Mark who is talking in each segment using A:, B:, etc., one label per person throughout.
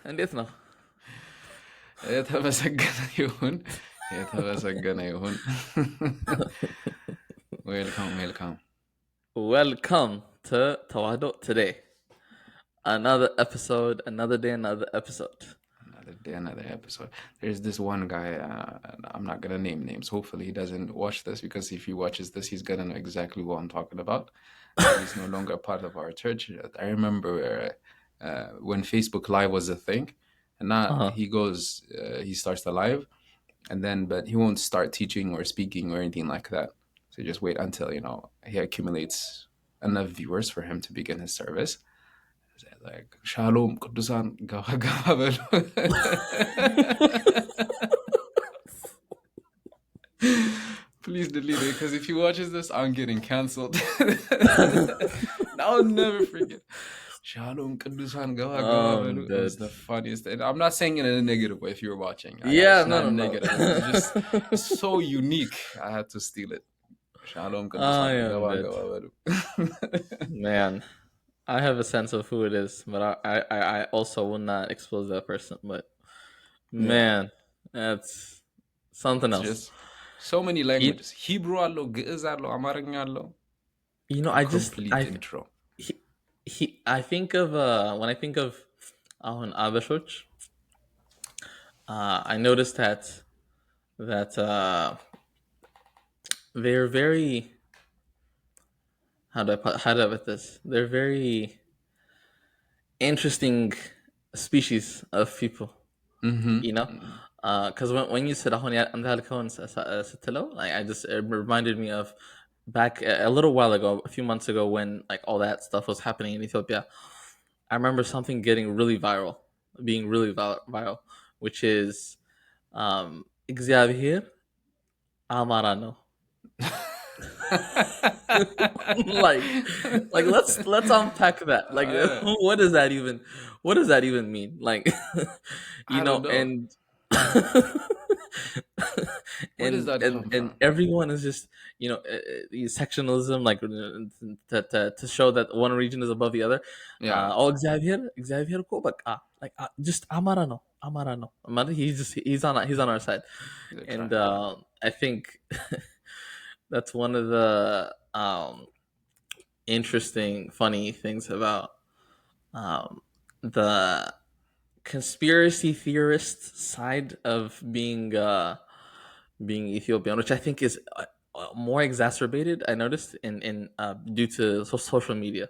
A: እንዴት ነው?
B: የተመሰገነ ይሁን የተመሰገነ ይሁን። ዌልካም ዌልካም።
A: Welcome to Tawado today. Another episode, another day, another episode.
B: Another episode. There's this one guy. I'm not gonna name names. Hopefully, he doesn't watch this, because if he watches this, he's gonna know exactly what I'm talking about. He's no longer a part of our church. I remember when Facebook Live was a thing, and now
A: Uh-huh.
B: he starts the live, and then but he won't start teaching or speaking or anything like that. So just wait until he accumulates enough viewers for him to begin his service. Like Shalom Kudusan Gawa Gawa በሉ። Please delete it, because if he watches this, I'm getting cancelled. I'll never forget. Shalom Kudusan Gawa Gawa በሉ. It was the funniest. And I'm not saying it in a negative way if you're watching.
A: Yeah,
B: it's not
A: no.
B: negative. It's just so unique. I had to steal it. Shalom Kudusan
A: I am
B: Gawa
A: dead.
B: Gawa በሉ.
A: Man, I have a sense of who it is, but I also will not expose that person. But man, that's something
B: It's
A: else.
B: just so many languages. Hebrew አለው፣ ግዕዝ አለው፣ አማርኛ አለው።
A: I
B: Complete intro.
A: I think of when I think of on Abeshoch, I noticed that they're very how do I put this? They're very interesting species of people. You know, because when you said like it reminded me of back a little while ago, a few months ago, when like all that stuff was happening in Ethiopia. I remember something getting really viral, being really viral, which is እግዚአብሔር አማራ ነው. like let's unpack that. Like what does that even mean? Like
B: I don't know.
A: and
B: Where does that come
A: and
B: from?
A: everyone is just sectionalism, like to show that one region is above the other.
B: Yeah.
A: እግዚአብሔር እኮ በቃ like just አማራ ነው. He's on our side.
B: Exactly.
A: And I think that's one of the interesting, funny things about the conspiracy theorist side of being Ethiopian, which I think is more exacerbated. I noticed in due to social media,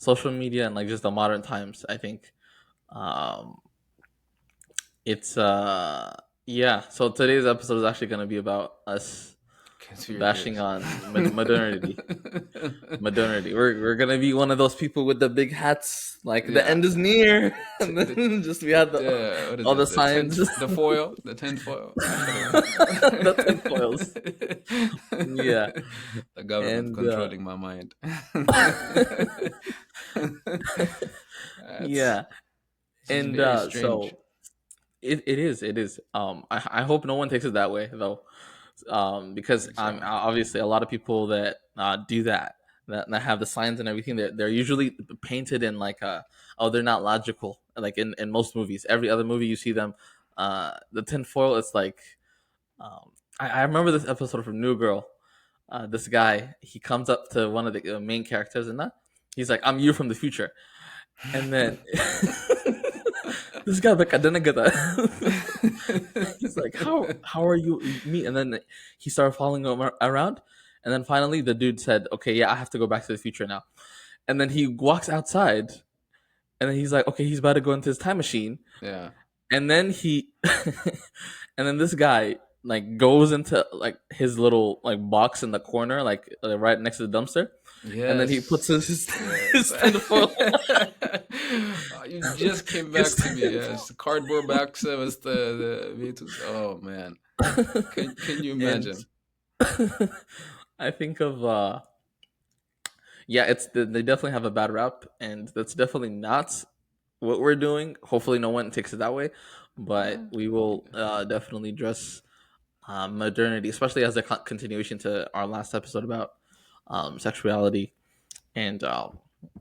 A: social media, and like just the modern times. I think it's yeah. So today's episode is actually going to be about us bashing on modernity. Modernity. We're gonna be one of those people with the big hats, like the end is near, and then just we had all the signs,
B: the foil, the tin foil,
A: the tin foils. Yeah,
B: the government controlling my mind.
A: Yeah, and so it is. I hope no one takes it that way though. Because obviously a lot of people that do that have the signs and everything, they're usually painted in like they're not logical, like in most movies. Every other movie you see them, the tinfoil, it's like I remember this episode from New Girl. This guy, he comes up to one of the main characters and he's like, I'm you from the future. And then this guy he's like, how are you me? And then he started following him around, and then finally the dude said, okay, yeah, I have to go back to the future now. And then he walks outside, and then he's like, okay, he's about to go into his time machine.
B: Yeah.
A: And then and then this guy like goes into like his little like box in the corner, like right next to the dumpster. Yes. And then he puts his tinfoil.
B: You just came back to me. Yes, cardboard box was the oh man, can you imagine?
A: I think of yeah, they definitely have a bad rap, and that's definitely not what we're doing. Hopefully no one takes it that way, but we will definitely address modernity, especially as a continuation to our last episode about sexuality. And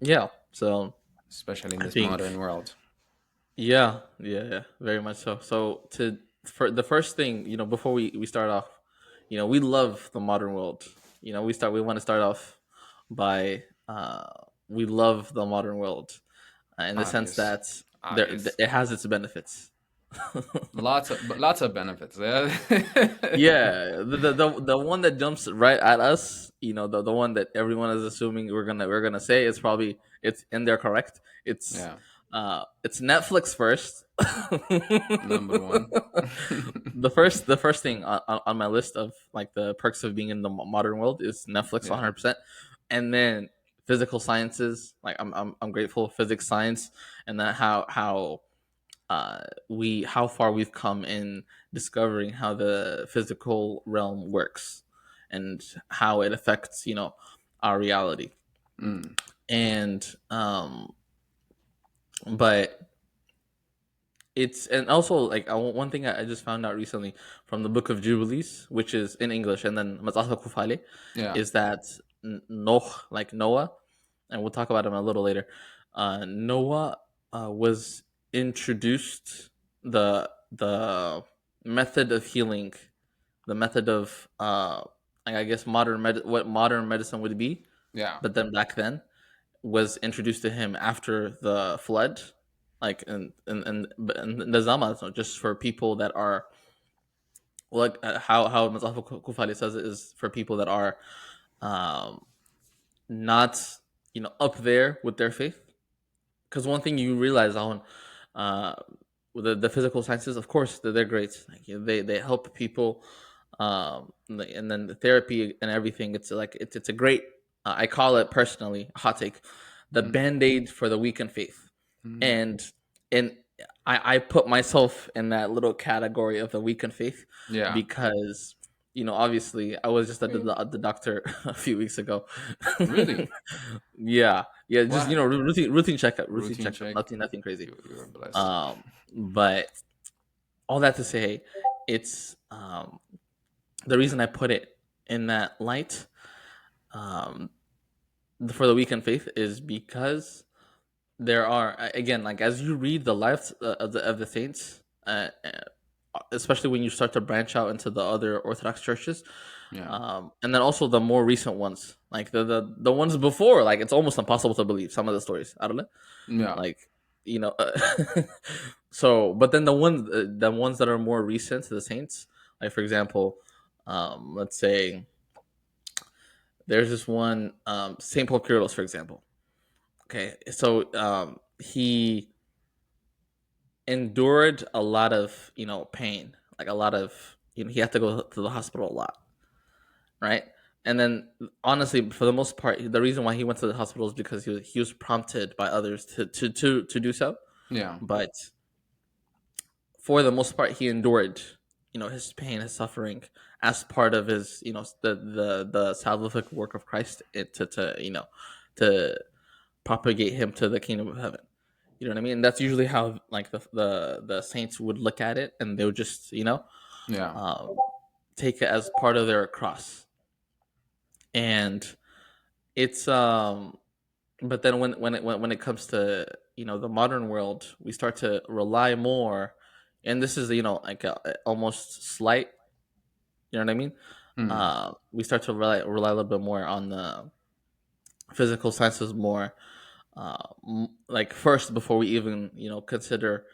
A: yeah, so
B: especially in
A: I
B: this modern
A: think
B: world.
A: yeah, yeah, yeah, very much so. So to for the first thing, before we start off, we love the modern world. We want to start off by we love the modern world in the sense
B: Obvious,
A: that
B: obvious.
A: it has its benefits.
B: Lots of benefits. Yeah.
A: Yeah, the one that jumps right at us, the one that everyone is assuming we're gonna say is probably it's in there correct.
B: Yeah.
A: It's Netflix first.
B: Number one.
A: The first thing on my list of like the perks of being in the modern world is Netflix
B: Yeah.
A: 100%, and then physical sciences. Like I'm grateful for physics science and that how we how far we've come in discovering how the physical realm works and how it affects our reality.
B: Mm.
A: And but it's and also like one thing I just found out recently from the Book of Jubilees, which is in English, and then Mazahal Kufali,
B: Yeah.
A: is that Noah, like Noah, and we'll talk about him a little later. Noah was introduced the method of healing, the method of I guess what modern medicine would be,
B: Yeah.
A: but then back then was introduced to him after the flood, like in the Zama, so just for people that are like how Mazhab Kufali says it is for people that are um, not up there with their faith. Because one thing you realize on uh, the physical sciences, of course, they're great. Like, they help people, and then the therapy and everything. It's like it's a great. I call it personally a hot take, the
B: Mm.
A: band aid for the weak in faith,
B: Mm.
A: and I put myself in that little category of the weak in faith
B: Yeah.
A: because obviously I was just at the doctor a few weeks ago.
B: Really?
A: Yeah, yeah, just
B: Why?
A: routine
B: Routine
A: checkup,
B: check.
A: nothing crazy.
B: You're blessed.
A: But all that to say, it's the reason I put it in that light um, for the weekend faith is because there are again, like as you read the lives of the saints, especially when you start to branch out into the other Orthodox churches,
B: Yeah.
A: and then also the more recent ones, like the ones before, like it's almost impossible to believe some of the stories. I don't know,
B: Yeah.
A: like you know. So, but then the ones that are more recent to the saints, like for example, let's say there's this one Saint Paul Kyrillos, for example. Okay, so he endured a lot of pain, like a lot of he had to go to the hospital a lot, right? And then honestly, for the most part, the reason why he went to the hospital is because he was prompted by others to do so.
B: Yeah.
A: But for the most part, he endured his pain, his suffering as part of his the salvific work of Christ, to propagate him to the kingdom of heaven. You know what I mean? That's usually how like the saints would look at it, and they would just
B: Yeah.
A: um, take it as part of their cross. And it's but then when it comes to the modern world, we start to rely more, and this is like almost slight. You know what I mean?
B: Mm.
A: We start to rely a little bit more on the physical sciences more, like first before we even consider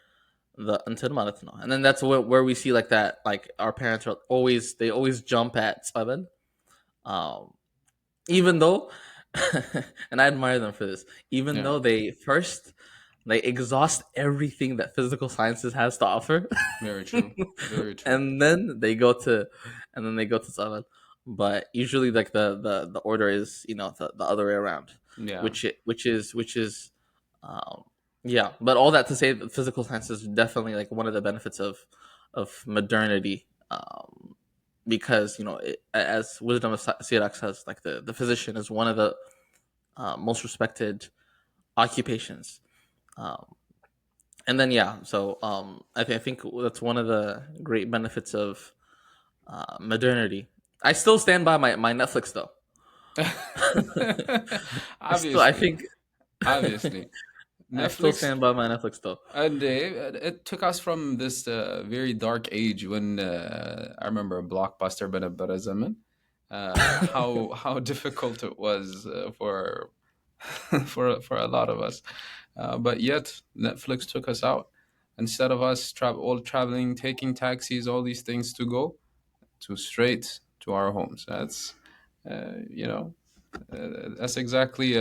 A: the antimalatno. And then that's where we see like that, like our parents they always jump at seven, um even though and I admire them for this, even
B: Yeah.
A: though they exhaust everything that physical sciences has to offer.
B: Very true. Very true.
A: and then they go to and then they go to seven. But usually like the order is the other way around,
B: Yeah.
A: which is um yeah. But all that to say that physical science is definitely like one of the benefits of modernity, because as wisdom of Sirach says, like the physician is one of the most respected occupations. um, and then yeah, so I think that's one of the great benefits of modernity. I still stand by my Netflix though. I
B: Obviously.
A: think
B: Obviously.
A: I still
B: Netflix.
A: stand by my Netflix though.
B: And it took us from this very dark age when I remember Blockbuster bada zaman, how difficult it was for for a lot of us. But yet Netflix took us out. Instead of us all traveling, taking taxis, all these things to go to straight to our homes. That's you know that's exactly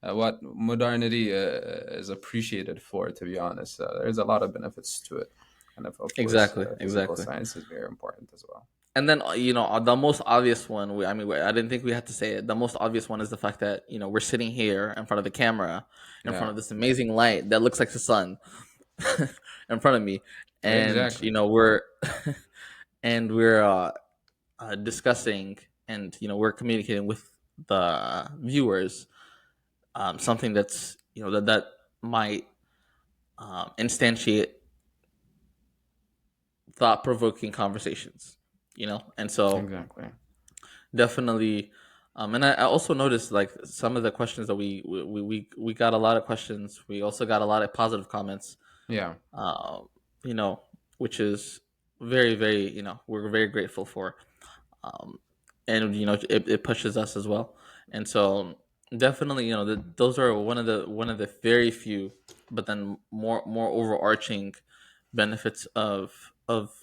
B: what modernity is appreciated for. To be honest, there's a lot of benefits to it, and of course,
A: Exactly,
B: physical
A: exactly.
B: science is very important as well.
A: And then the most obvious one. I didn't think we had to say it. The most obvious one is the fact that we're sitting here in front of the camera, in front
B: Yeah,
A: of this amazing light that looks like the sun, in front of me, and
B: exactly,
A: we're and we're discussing, and we're communicating with the viewers, something that's that might instantiate thought provoking conversations. And so
B: exactly.
A: definitely. And I also noticed like some of the questions that we got a lot of questions. We also got a lot of positive comments.
B: Yeah,
A: Uh, you know, which is very, very, we're very grateful for. Um, and it pushes us as well. And so definitely, those are one of the very few, but then more overarching benefits of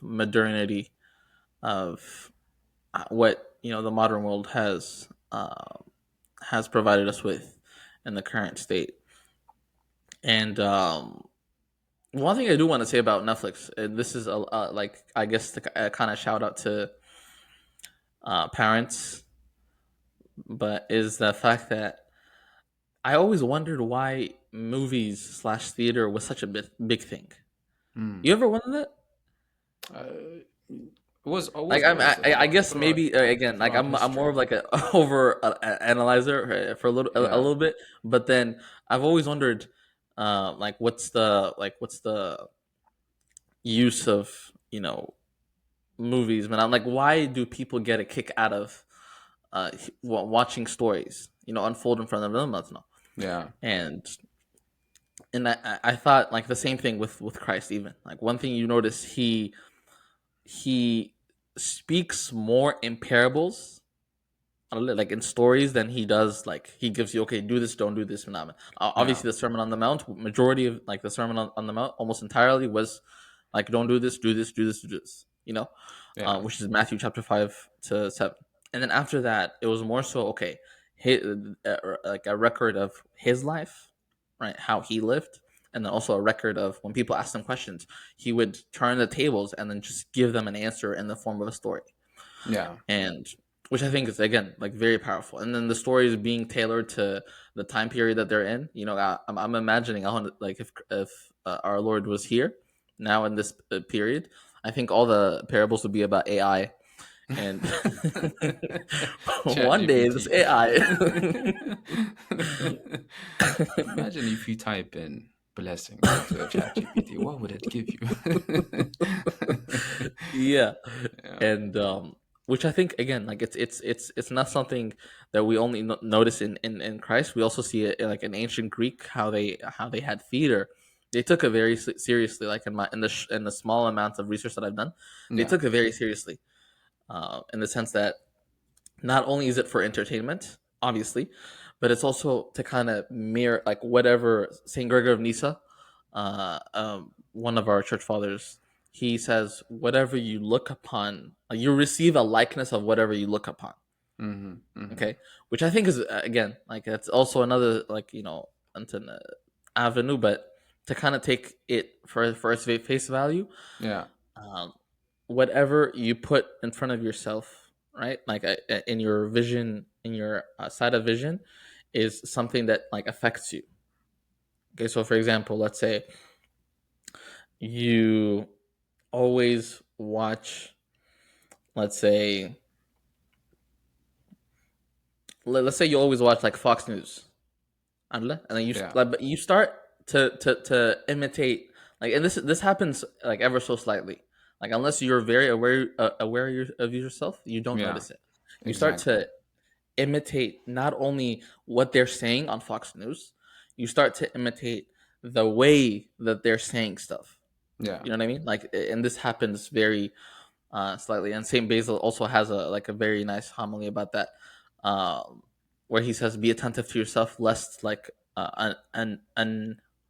A: modernity, of what the modern world has provided us with in the current state. And one thing I do want to say about Netflix, and this is like I guess to kind of shout out to parents, but is the fact that I always wondered why movies slash theater was such a big thing.
B: mm.
A: You ever wondered that?
B: It
A: Like
B: was always
A: I guess maybe again, like
B: throughout
A: I'm more
B: history.
A: of like a over analyzer for a
B: Yeah,
A: little bit, but then I've always wondered, like what's the use of movies, man. I'm like, why do people get a kick out of watching stories unfold in front of them? I don't know.
B: yeah,
A: And I thought like the same thing with Christ. Even like one thing you notice, he speaks more in parables, like in stories, than he does like he gives you, okay, do this, don't do this, phenomenon.
B: yeah,
A: Obviously the Sermon on the Mount, majority of like the Sermon on the Mount almost entirely was like, don't do this, do this, do this, do this,
B: yeah,
A: which is Matthew chapter 5 to 7. And then after that it was more so, okay, his, like a record of his life, right, how he lived, and then also a record of when people asked him questions, he would turn the tables and then just give them an answer in the form of a story.
B: yeah,
A: And which I think is again like very powerful. And then the stories being tailored to the time period that they're in. I'm imagining, like if our Lord was here now in this period, I think all the parables would be about AI. And
B: Chat
A: one day this
B: GPT.
A: AI,
B: Imagine if you type in blessings into a chat GPT, what would it give you?
A: yeah,
B: Yeah,
A: and which I think again, like it's not something that we only notice in Christ. We also see it like in ancient Greek, how they had theater. They took it very seriously. Like in the small amounts of research that I've done, they
B: yeah,
A: took it very seriously, in the sense that not only is it for entertainment, obviously, but it's also to kind of mirror like whatever Saint Gregory of Nyssa, one of our church fathers, he says, whatever you look upon, you receive a likeness of whatever you look upon.
B: hmm hmm
A: Okay, which I think is again like that's also another like avenue, but to kind of take it for its face value,
B: yeah,
A: um, whatever you put in front of yourself, right? Like in your vision, in your side of vision, is something that like affects you. Okay, so for example, let's say you always watch, let's say, let's say you always watch like Fox News, and then
B: yeah,
A: but you start to imitate, like, and this happens like ever so slightly, like unless you're very aware of yourself, you don't
B: yeah,
A: notice it. You start
B: exactly.
A: to imitate not only what they're saying on Fox News, you start to imitate the way that they're saying stuff.
B: Yeah.
A: You know what I mean? Like, and this happens very slightly. And Saint Basil also has a very nice homily about that, um, where he says, "Be attentive to yourself, lest like an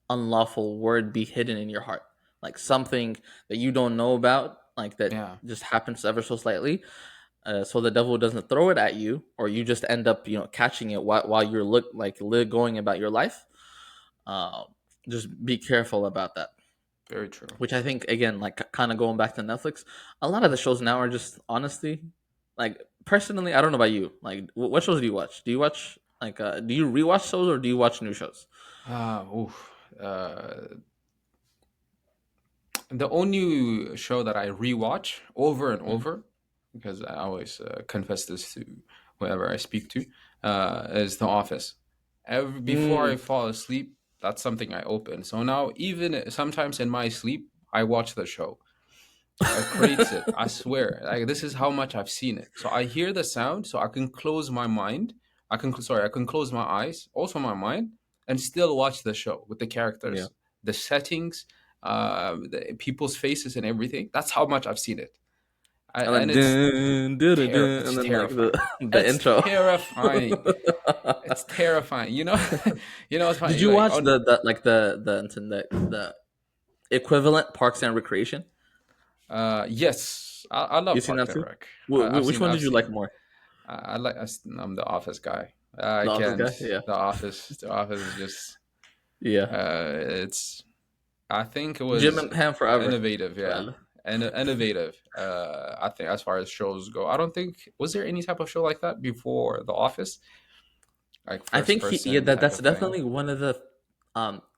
A: unlawful word be hidden in your heart, like something that you don't know about, like that
B: Yeah.
A: just happens ever so slightly." So the devil doesn't throw it at you, or you just end up, catching it while you're going about your life. Um, just be careful about that.
B: Very true.
A: Which I think, again, like kind of going back to Netflix, a lot of the shows now are just honestly, like personally, I don't know about you. Like, what shows do you watch? Do you watch like do you rewatch shows or do you watch new shows?
B: Oof. The only show that I rewatch over and
A: Mm.
B: over, because I always confess this to whoever I speak to, is The Office. Before I
A: Mm,
B: fall asleep, that's something I open. So now, even sometimes in my sleep, I watch the show. It creates it. I swear. Like, this is how much I've seen it. So I hear the sound, so I can close my mind. I can close my eyes, also my mind, and still watch the show with the
A: yeah,
B: characters, the settings, the people's faces, and everything. That's how much I've seen it.
A: and
B: And
A: then dun, dun, dun, dun,
B: it's
A: and then like the
B: terrifying.
A: the
B: It's
A: intro.
B: terrifying. It's terrifying. You know what's
A: Did
B: funny?
A: you
B: Like
A: watch
B: on
A: the equivalent Parks and Recreation?
B: yes, I
A: You
B: love
A: seen
B: Parks
A: that
B: and
A: too?
B: Rec. I've
A: Which
B: seen
A: one
B: I've
A: did you like
B: seen
A: more?
B: I like. I'm the Office guy. I
A: The Office
B: can't.
A: guy. Yeah,
B: The Office. The Office is just.
A: yeah.
B: It's. I think it
A: Jim
B: was
A: and Pam forever.
B: innovative. Yeah,
A: Well,
B: and innovative. I think as far as shows go, I don't think was there any type of show like that before The Office, like
A: I
B: first
A: think yeah,
B: person type
A: that's
B: of thing.
A: definitely one of the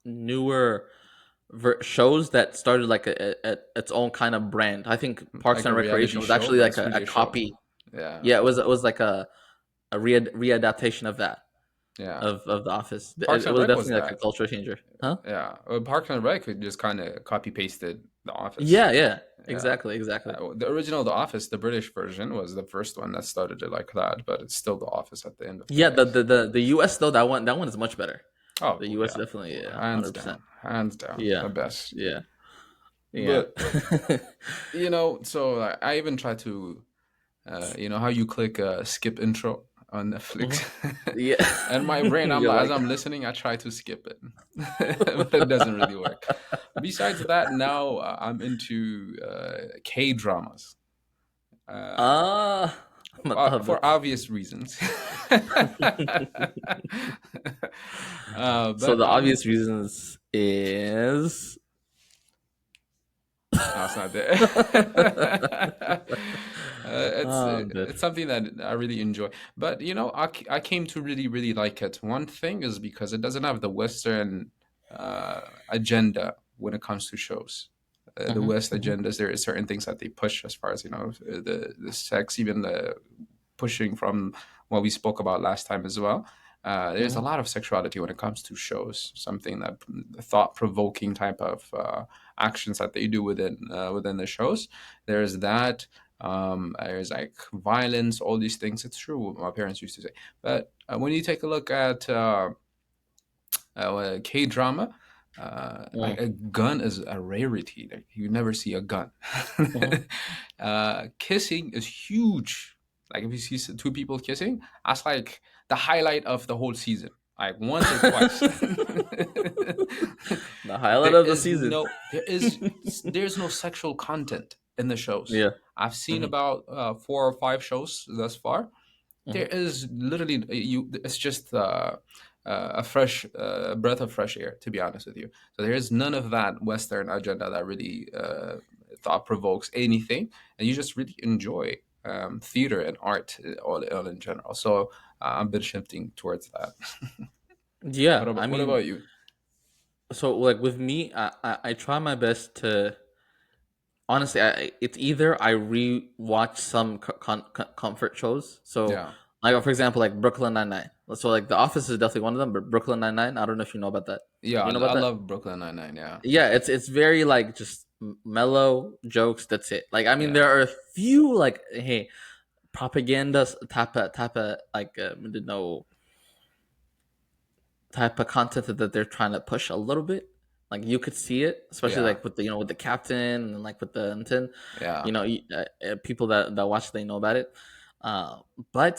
A: newer shows that started like its own kind of brand. I think Parks
B: Like a
A: and
B: reality
A: Recreation was
B: show,
A: actually
B: but
A: like
B: it's
A: a
B: really a show.
A: copy.
B: Yeah,
A: Yeah, it was like a readaptation of that,
B: yeah.
A: of The Office.
B: Parks
A: It
B: and
A: was
B: Rec was
A: definitely like a
B: that.
A: culture changer, huh?
B: Yeah, Parks and Rec just kind of copy pasted The Office.
A: Yeah, yeah,
B: Yeah.
A: exactly, exactly.
B: The original The Office, the British version, was the first one that started it like that, but it's still The Office at the end of the
A: Yeah,
B: day.
A: the US though, that one is much better. The
B: Oh
A: US
B: yeah,
A: definitely, yeah,
B: hands
A: 100%.
B: down, hands down,
A: Yeah,
B: the best.
A: yeah, yeah.
B: But so I even try to, how you click skip intro on Netflix,
A: Mhm. Yeah,
B: and my brain,
A: you're
B: as
A: like,
B: I'm listening, I try to skip it, but it doesn't really work. Besides that, now I'm into K dramas. Uh,
A: ah,
B: for
A: متهبط.
B: obvious reasons.
A: So
B: But
A: the obvious reasons is
B: no, it's not there.
A: I'm dead.
B: It's something that I really enjoy. But I came to really really like it. One thing is because it doesn't have the Western agenda when it comes to shows. The
A: Mhm,
B: West
A: mhm,
B: agendas, there are certain things that they push as far as the sex, even the pushing from what we spoke about last time as well. There's a
A: mhm,
B: lot of sexuality when it comes to shows, something that thought provoking type of actions that they do within the shows. There's that. There's like violence, all these things. It's true what my parents used to say. But when you take a look at K drama, like
A: mhm,
B: a gun is a rarity. Like you never see a gun.
A: mhm.
B: Kissing is huge. Like if you see two people kissing, that's like the highlight of the whole season. Like once or twice.
A: The highlight of the season.
B: There's no sexual content in the shows.
A: Yeah.
B: I've seen
A: Mhm,
B: about 4 or 5 shows thus far. There
A: mhm.
B: is literally you. It's just a fresh breath of fresh air, to be honest with you. So there is none of that Western agenda that really thought provokes anything, and you just really enjoy theater and art all in general. So I've been shifting towards that.
A: Yeah, I
B: What
A: mean,
B: about you?
A: so like with me, I try my best to honestly. It's either I re-watch some comfort shows. So,
B: Yeah,
A: like for example, like Brooklyn Nine Nine. So like The Office is definitely one of them, but Brooklyn Nine Nine. I don't know if you know about that.
B: yeah,
A: Do you know
B: I
A: about that?
B: love Brooklyn Nine-Nine. Yeah,
A: Yeah, it's very like just mellow jokes. That's it. Like I mean,
B: yeah,
A: there are a few like hey propaganda type of like no type of content that they're trying to push a little bit. Like you could see it, especially
B: Yeah.
A: like with the with the captain and like with the Nten,
B: Yeah.
A: people that watch they know about it. But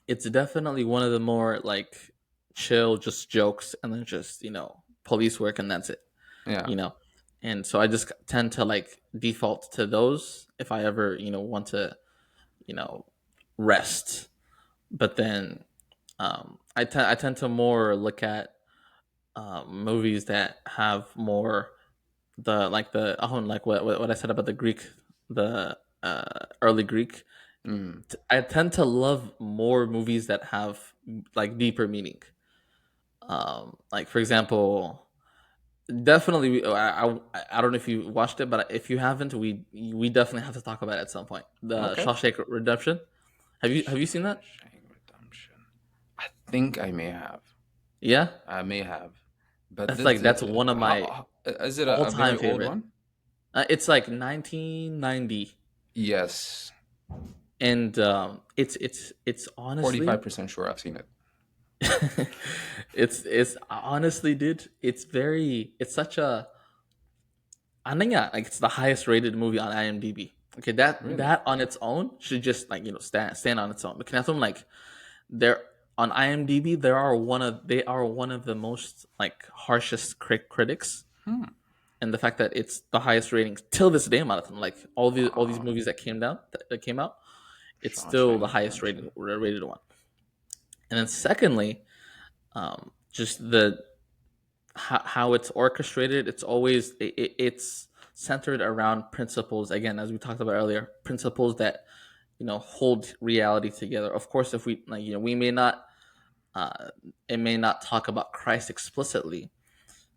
A: it's definitely one of the more like chill, just jokes, and then just police work, and that's it.
B: Yeah.
A: You know, and so I just tend to like default to those if I ever want to you know rest. But then I tend to more look at movies that have more like what I said about the Greek, the early Greek.
B: Mm.
A: I tend to love more movies that have like deeper meaning. Like for example, definitely, I don't know if you watched it, but if you haven't, we definitely have to talk about it at some point. The
B: Okay.
A: Shawshank Redemption. Have you seen that?
B: Shawshank Redemption. I think I may have.
A: Yeah,
B: I may have. But
A: that's one of my
B: is it
A: all
B: a very
A: time
B: old
A: favorite.
B: one?
A: It's like 1990,
B: Yes.
A: and it's honestly
B: 45% sure I've seen it.
A: it's honestly, dude. It's such a I think, yeah, like it's the highest rated movie on IMDb. Okay,
B: Really?
A: that on its own should just like stand on its own. But Knatham, like they're on IMDb, they are one of the most like harshest critics,
B: Hmm.
A: and the fact that it's the highest ratings till this day, Marathon, like all these
B: Wow.
A: movies that came out, it's still the
B: Shawshank
A: highest
B: Redemption.
A: rated one. And then secondly, just the how it's orchestrated. It's always it's centered around principles, again, as we talked about earlier, principles that hold reality together. Of course, if we like we may not uh it may not talk about Christ explicitly,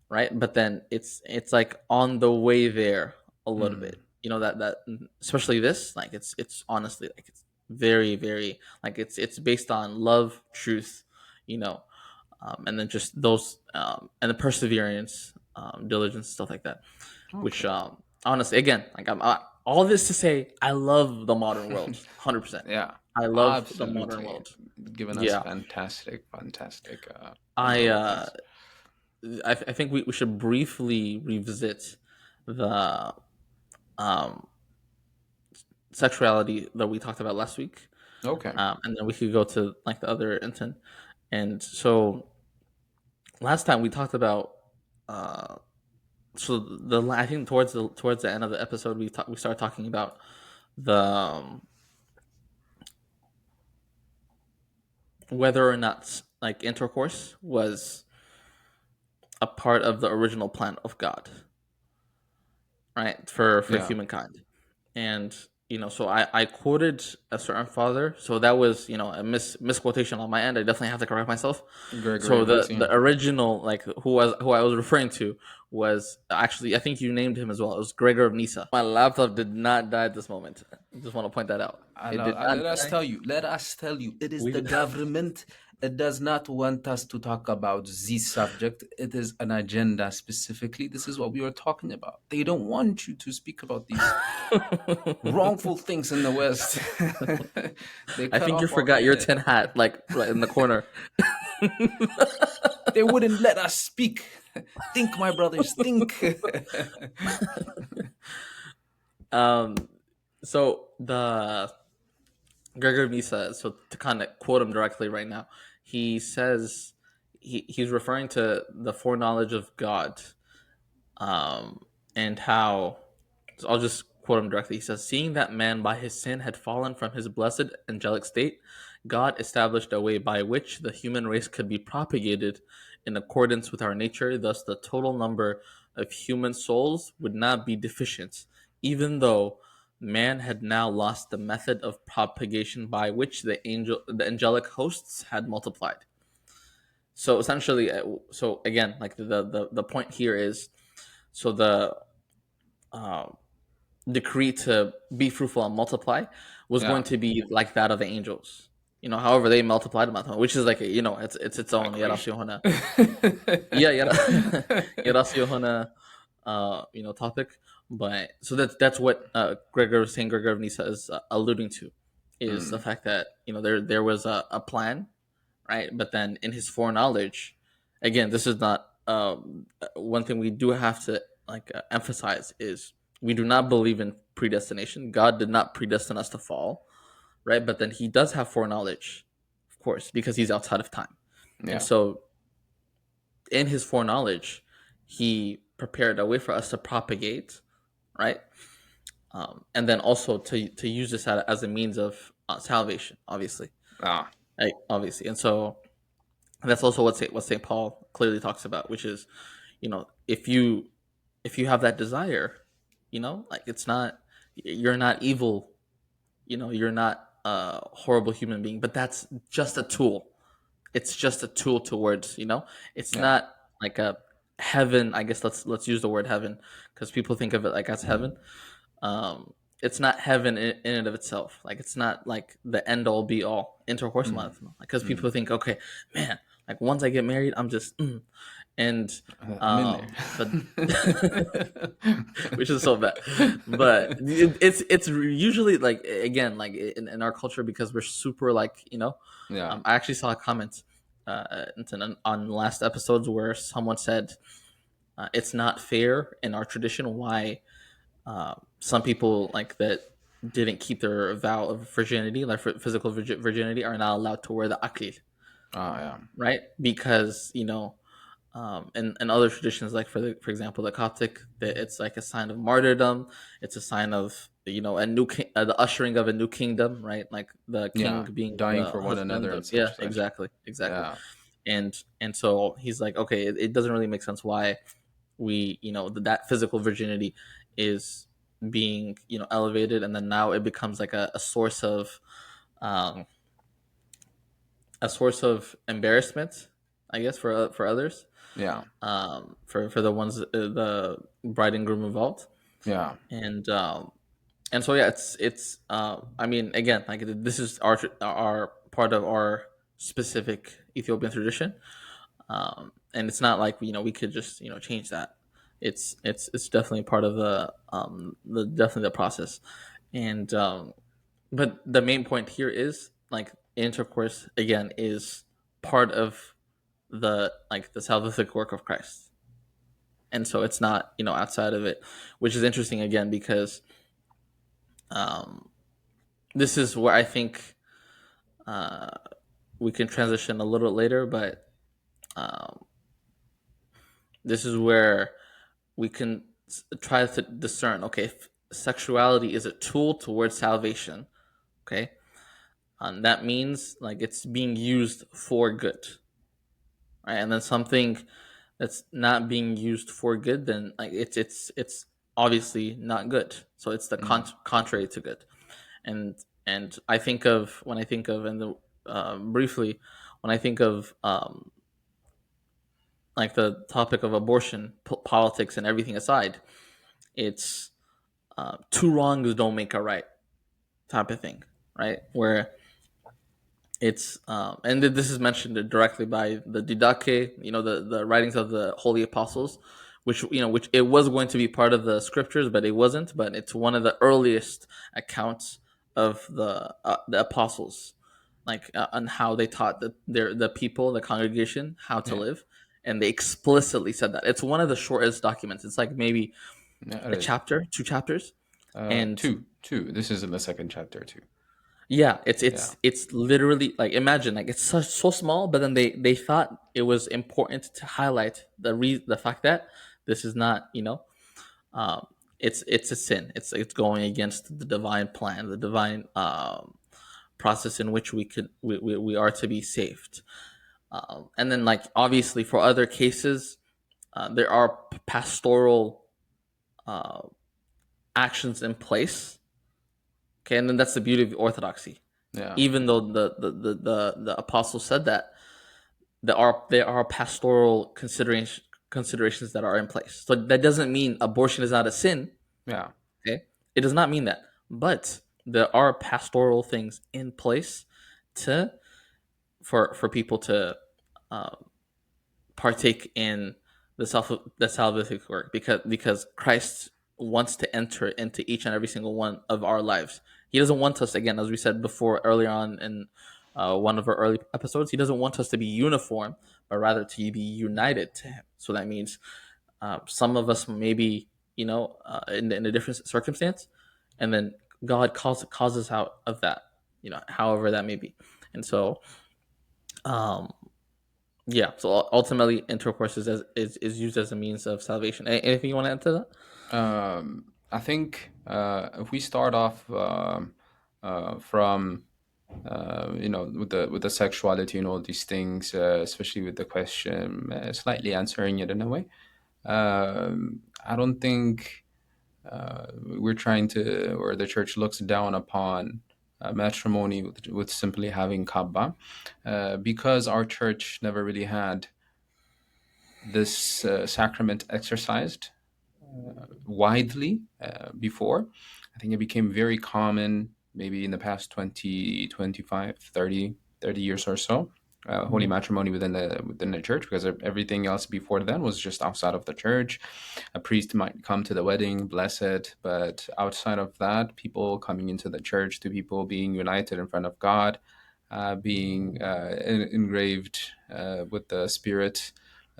A: right? But then it's like on the way there a little
B: Mm.
A: bit, that especially this, like it's honestly like it's very, very like it's based on love, truth, you know and then just those and the perseverance, diligence, stuff like that. Which,
B: Okay.
A: honestly, again, like all this to say, I love the modern world, 100%.
B: Yeah.
A: I love the modern
B: Absolutely.
A: world.
B: Given us
A: Yeah,
B: fantastic, fantastic
A: I uh,
B: movies.
A: I think we should briefly revisit the um, sexuality that we talked about last week,
B: Okay.
A: and then we could go to like the other intent. And so last time we talked about uh, so I think towards the end of the episode we started talking about the whether or not like intercourse was a part of the original plan of God, right, for
B: Yeah.
A: humankind. And so I quoted a certain father, so that was a misquotation on my end. I definitely have to correct myself.
B: Gregory
A: So
B: of
A: the
B: Nyssa.
A: original, like who I was referring to, was actually, I think you named him as well. It was Gregor of Nyssa. My laptop did not die at this moment. I just want to point that out.
B: I
A: It
B: know.
A: did not die.
B: Let us tell you, it is
A: We
B: the
A: did.
B: government. It does not want us to talk about this subject. It is an agenda specifically. This is what we are talking about. They don't want you to speak about these wrongful things in the West. They
A: I
B: cut
A: think you
B: off our
A: forgot your tin
B: internet.
A: hat, like right in the corner.
B: They wouldn't let us speak. Think, my brothers, think.
A: um, so the Gregor Misa, so to kind of quote him directly right now, he says he's referring to the foreknowledge of God, and how, so I'll just quote him directly. He says, "Seeing that man by his sin had fallen from his blessed angelic state, God established a way by which the human race could be propagated in accordance with our nature. Thus, the total number of human souls would not be deficient, even though man had now lost the method of propagation by which the angelic hosts had multiplied." So essentially, so again, like the point here is, so the um, decree to be fruitful and multiply was
B: Yeah,
A: going to be like that of the angels. However they multiplied them, which is like it's its own
B: equation.
A: yeah, topic. But so that's what Saint Gregor of Nyssa is alluding to, is the
B: Mm,
A: fact that there was a plan, right? But then in his foreknowledge, again, this is not one thing we do have to emphasize is we do not believe in predestination. God did not predestine us to fall, right? But then He does have foreknowledge, of course, because He's outside of time, and
B: Yeah.
A: so in His foreknowledge, He prepared a way for us to propagate, right? And then also to use this as a means of salvation, obviously,
B: Ah.
A: right? Obviously, and so that's also what Saint Paul clearly talks about, which is, if you have that desire, like it's not, you're not evil, you're not a horrible human being, but that's just a tool. It's just a tool towards, it's
B: Yeah.
A: not like a heaven. I guess let's use the word heaven because people think of it like as heaven. It's not heaven in and of itself. Like it's not like the end all be all intercourse
B: Mm.
A: month, because
B: Mm.
A: people think, okay, man, like once I get married, I'm just and
B: I'm in there.
A: but which is so bad. But it's usually like, again, like in our culture, because we're super like,
B: Yeah.
A: I actually saw a comment on last episodes where someone said, it's not fair in our tradition why some people like that didn't keep their vow of virginity, like physical virginity, are not allowed to wear the aklil,
B: Ah, yeah.
A: right? Because and other traditions, like for example the Coptic, that it's like a sign of martyrdom. It's a sign of a new the ushering of a new kingdom, right? Like the king
B: Yeah.
A: being
B: Dying
A: the
B: for one
A: husband.
B: another and
A: Yeah,
B: such.
A: exactly.
B: Yeah.
A: And so he's like, okay, it doesn't really make sense why we that physical virginity is being elevated, and then now it becomes like um a source of embarrassment, I guess, for others,
B: Yeah.
A: for the ones, the bride and groom involved.
B: Yeah.
A: And um and so yeah, it's I mean, again, like this is our part of our specific Ethiopian tradition. And it's not like we could just change that. It's definitely part of the definitely the process. And but the main point here is like intercourse, again, is part of the salvific work of Christ, and so it's not outside of it, which is interesting, again, because um, this is where I think uh, we can transition a little later, but um, this is where we can try to discern, okay, if sexuality is a tool towards salvation, okay, that means like it's being used for good, right? And then something that's not being used for good, then like it's obviously not good. So it's the
B: Mm.
A: contrary to good. And I think of, when I think of, and the briefly, when I think of like the topic of abortion, politics, and everything aside, it's two wrongs don't make a right type of thing, right? Where it's and this is mentioned directly by the Didache, the writings of the holy apostles, which it was going to be part of the scriptures, but it wasn't. But it's one of the earliest accounts of the apostles, like on how they taught the people, the congregation, how to
B: Yeah.
A: live, and they explicitly said that. It's one of the shortest documents. It's like maybe
B: Yeah, it
A: a
B: is.
A: chapter, two chapters, and
B: Two. This is in the second chapter too.
A: yeah, it's
B: Yeah.
A: it's it's literally like, imagine, like it's so small, but then they thought it was important to highlight the fact that this is not, um, it's a sin. It's going against the divine plan, the divine process in which we are to be saved. And then, like, obviously for other cases, there are pastoral uh, actions in place. Okay, and then that's the beauty of orthodoxy.
B: Yeah.
A: Even though the apostle said that, there are pastoral considerations that are in place. So that doesn't mean abortion is not a sin.
B: Yeah.
A: Okay, it does not mean that, but there are pastoral things in place to for people to uh, partake in the salvific work, because Christ wants to enter into each and every single one of our lives. He doesn't want us, again, as we said before earlier on in one of our early episodes, he doesn't want us to be uniform, but rather to be united to Him. So that means some of us maybe in a different circumstance, and then God calls us out of that, however that may be. And so um yeah, so ultimately intercourse is used as a means of salvation. Anything you want to add to that?
B: I think if we start off from with the sexuality and all these things, especially with the question, slightly answering it in a way. I don't think we're trying to, or the church looks down upon matrimony with simply having kabba, because our church never really had this sacrament exercised widely before. I think it became very common maybe in the past 20, 25, 30 years or so. Holy
A: Mhm.
B: matrimony within the church, because everything else before then was just outside of the church. A priest might come to the wedding, bless it, but outside of that, people coming into the church, to people being united in front of God, being engraved with the Spirit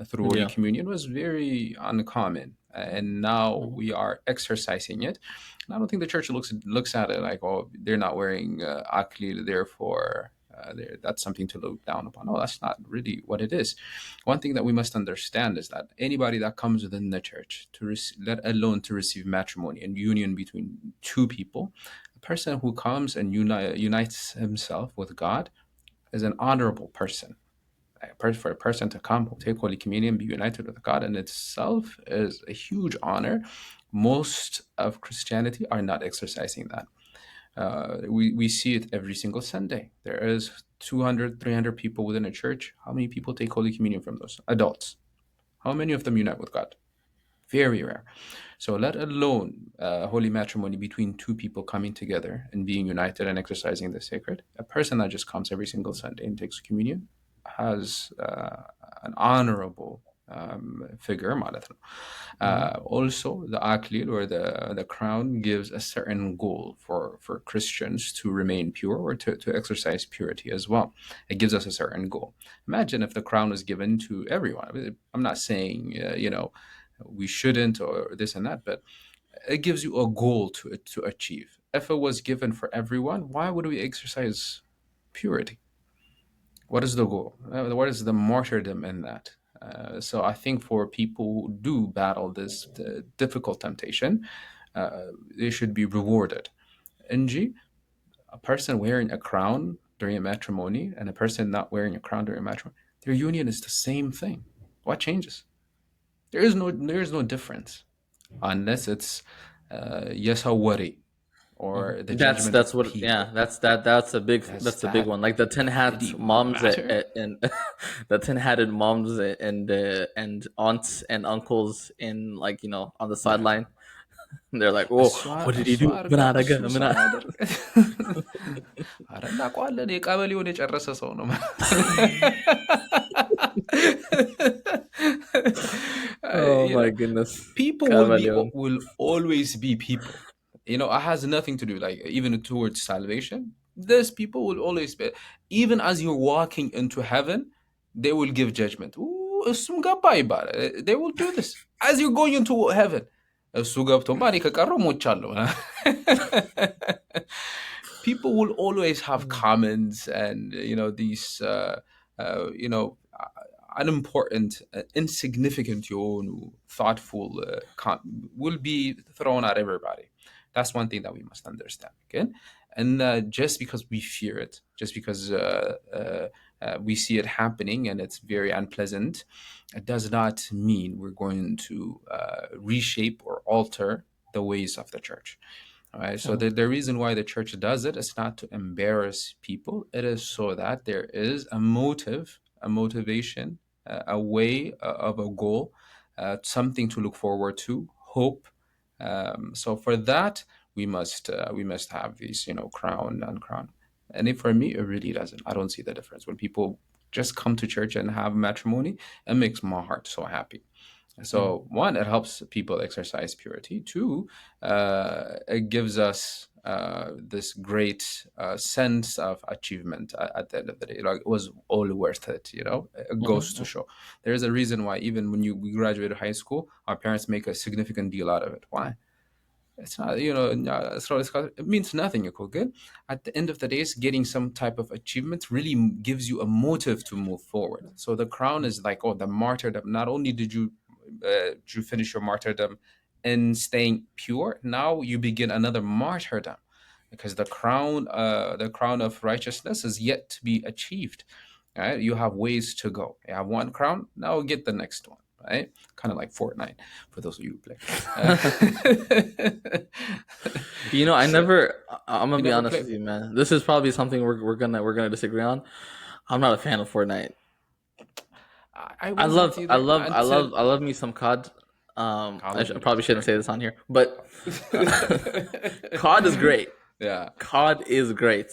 B: through Holy
A: Yeah.
B: Communion was very uncommon, and now
A: Mhm.
B: we are exercising it. And I don't think the church looks at it like, oh, they're not wearing aklil, therefore that's something to look down upon. No, that's not really what it is. One thing that we must understand is that anybody that comes within the church let alone to receive matrimony and union between two people, a person who comes and unites himself with God is an honorable person. For a person to come, take Holy Communion, be united with God in itself is a huge honor. Most of Christianity are not exercising that. We see it every single Sunday. There is 200, 300 people within a church. How many people take Holy Communion from those? Adults. How many of them unite with God? Very rare. So, let alone holy matrimony between two people coming together and being united and exercising the sacred. A person that just comes every single Sunday and takes communion has an honorable figure ማለት ነው.
A: Mhm.
B: Also, the aklil, or the crown, gives a certain goal for Christians to remain pure, or to exercise purity as well. It gives us a certain goal. Imagine if the crown was given to everyone. I'm not saying, we shouldn't or this and that, but it gives you a goal to achieve. If it was given for everyone, why would we exercise purity? What is the goal? What is the martyrdom in that? So I think for people who do battle this difficult temptation, they should be rewarded. NG, a person wearing a crown during a matrimony and a person not wearing a crown during a matrimony, their union is the same thing. What changes? There is no difference, unless it's yasawari,
A: Mhm.
B: or the judgment
A: That's
B: of
A: what. Yeah,
B: people. Does
A: that's a big
B: that
A: one. Like the tin hat
B: really
A: moms
B: matter?
A: and the tin hatted moms and aunts and uncles in, like, on the
B: Yeah.
A: sideline. They're like, "Oh, what did he
B: እሷ
A: do?
B: አድርጋ
A: ምን አደረገ?
B: እሱ
A: ምን አ-"
B: ሳያደርግ አረ እናውቀዋለን። የቀበሌውን የጨረሰ ሰው ነው።
A: Oh
B: you
A: my
B: know,
A: goodness.
B: people
A: Camaleon.
B: will always be people. It has nothing to do, like, even towards salvation. These people will always be, even as you're walking into heaven, they will give judgment. Ooh, እሱም ገባ ይባላል. They will do this as you're going into heaven. እሱ ገብቶማ እኔ ከቀረው ሞቻለሁ። People will always have
A: Mm.
B: comments, and these unimportant, insignificant, thoughtful will be thrown at everybody. That's one thing that we must understand. Okay, and just because we fear it, just because we see it happening and it's very unpleasant, it does not mean we're going to reshape or alter the ways of the church. All right. So
A: Mhm.
B: the reason why the church does it is not to embarrass people. It is so that there is a motive, a motivation, a way of a goal, something to look forward to, hope. So for that, we must have these, crown and crown. And for me, it really doesn't. I don't see the difference when people just come to church and have matrimony. It makes my heart so happy.
A: Mhm.
B: So one, it helps people exercise purity. Two, it gives us this great sense of achievement at the end of the day. Like, it was all worth it, you know? It goes to
A: Hmm.
B: show. There's a reason why even when we graduated high school, our parents make a significant deal out of it. Why? It's not, you know, it means nothing. You're good. At the end of the day, getting some type of achievement really gives you a motive to move forward. So the crown is like, oh, the martyrdom. Not only did you finish your martyrdom in staying pure, now you begin another martyrdom, because the crown of righteousness is yet to be achieved. Right? You have ways to go. You have one crown, now get the next one. Right? Kind of like Fortnite, for those of you who play.
A: You know, I
B: So
A: never. I'm gonna
B: you
A: be
B: never
A: honest
B: play.
A: with you, man. This is probably something we're gonna disagree on. I'm not a fan of Fortnite.
B: I
A: I
B: wasn't
A: love I
B: either
A: love I
B: until
A: love I love me some COD.
B: Call
A: I
B: of Duty
A: probably
B: is
A: shouldn't
B: great.
A: say this on here, but COD is great.
B: Yeah,
A: COD is great.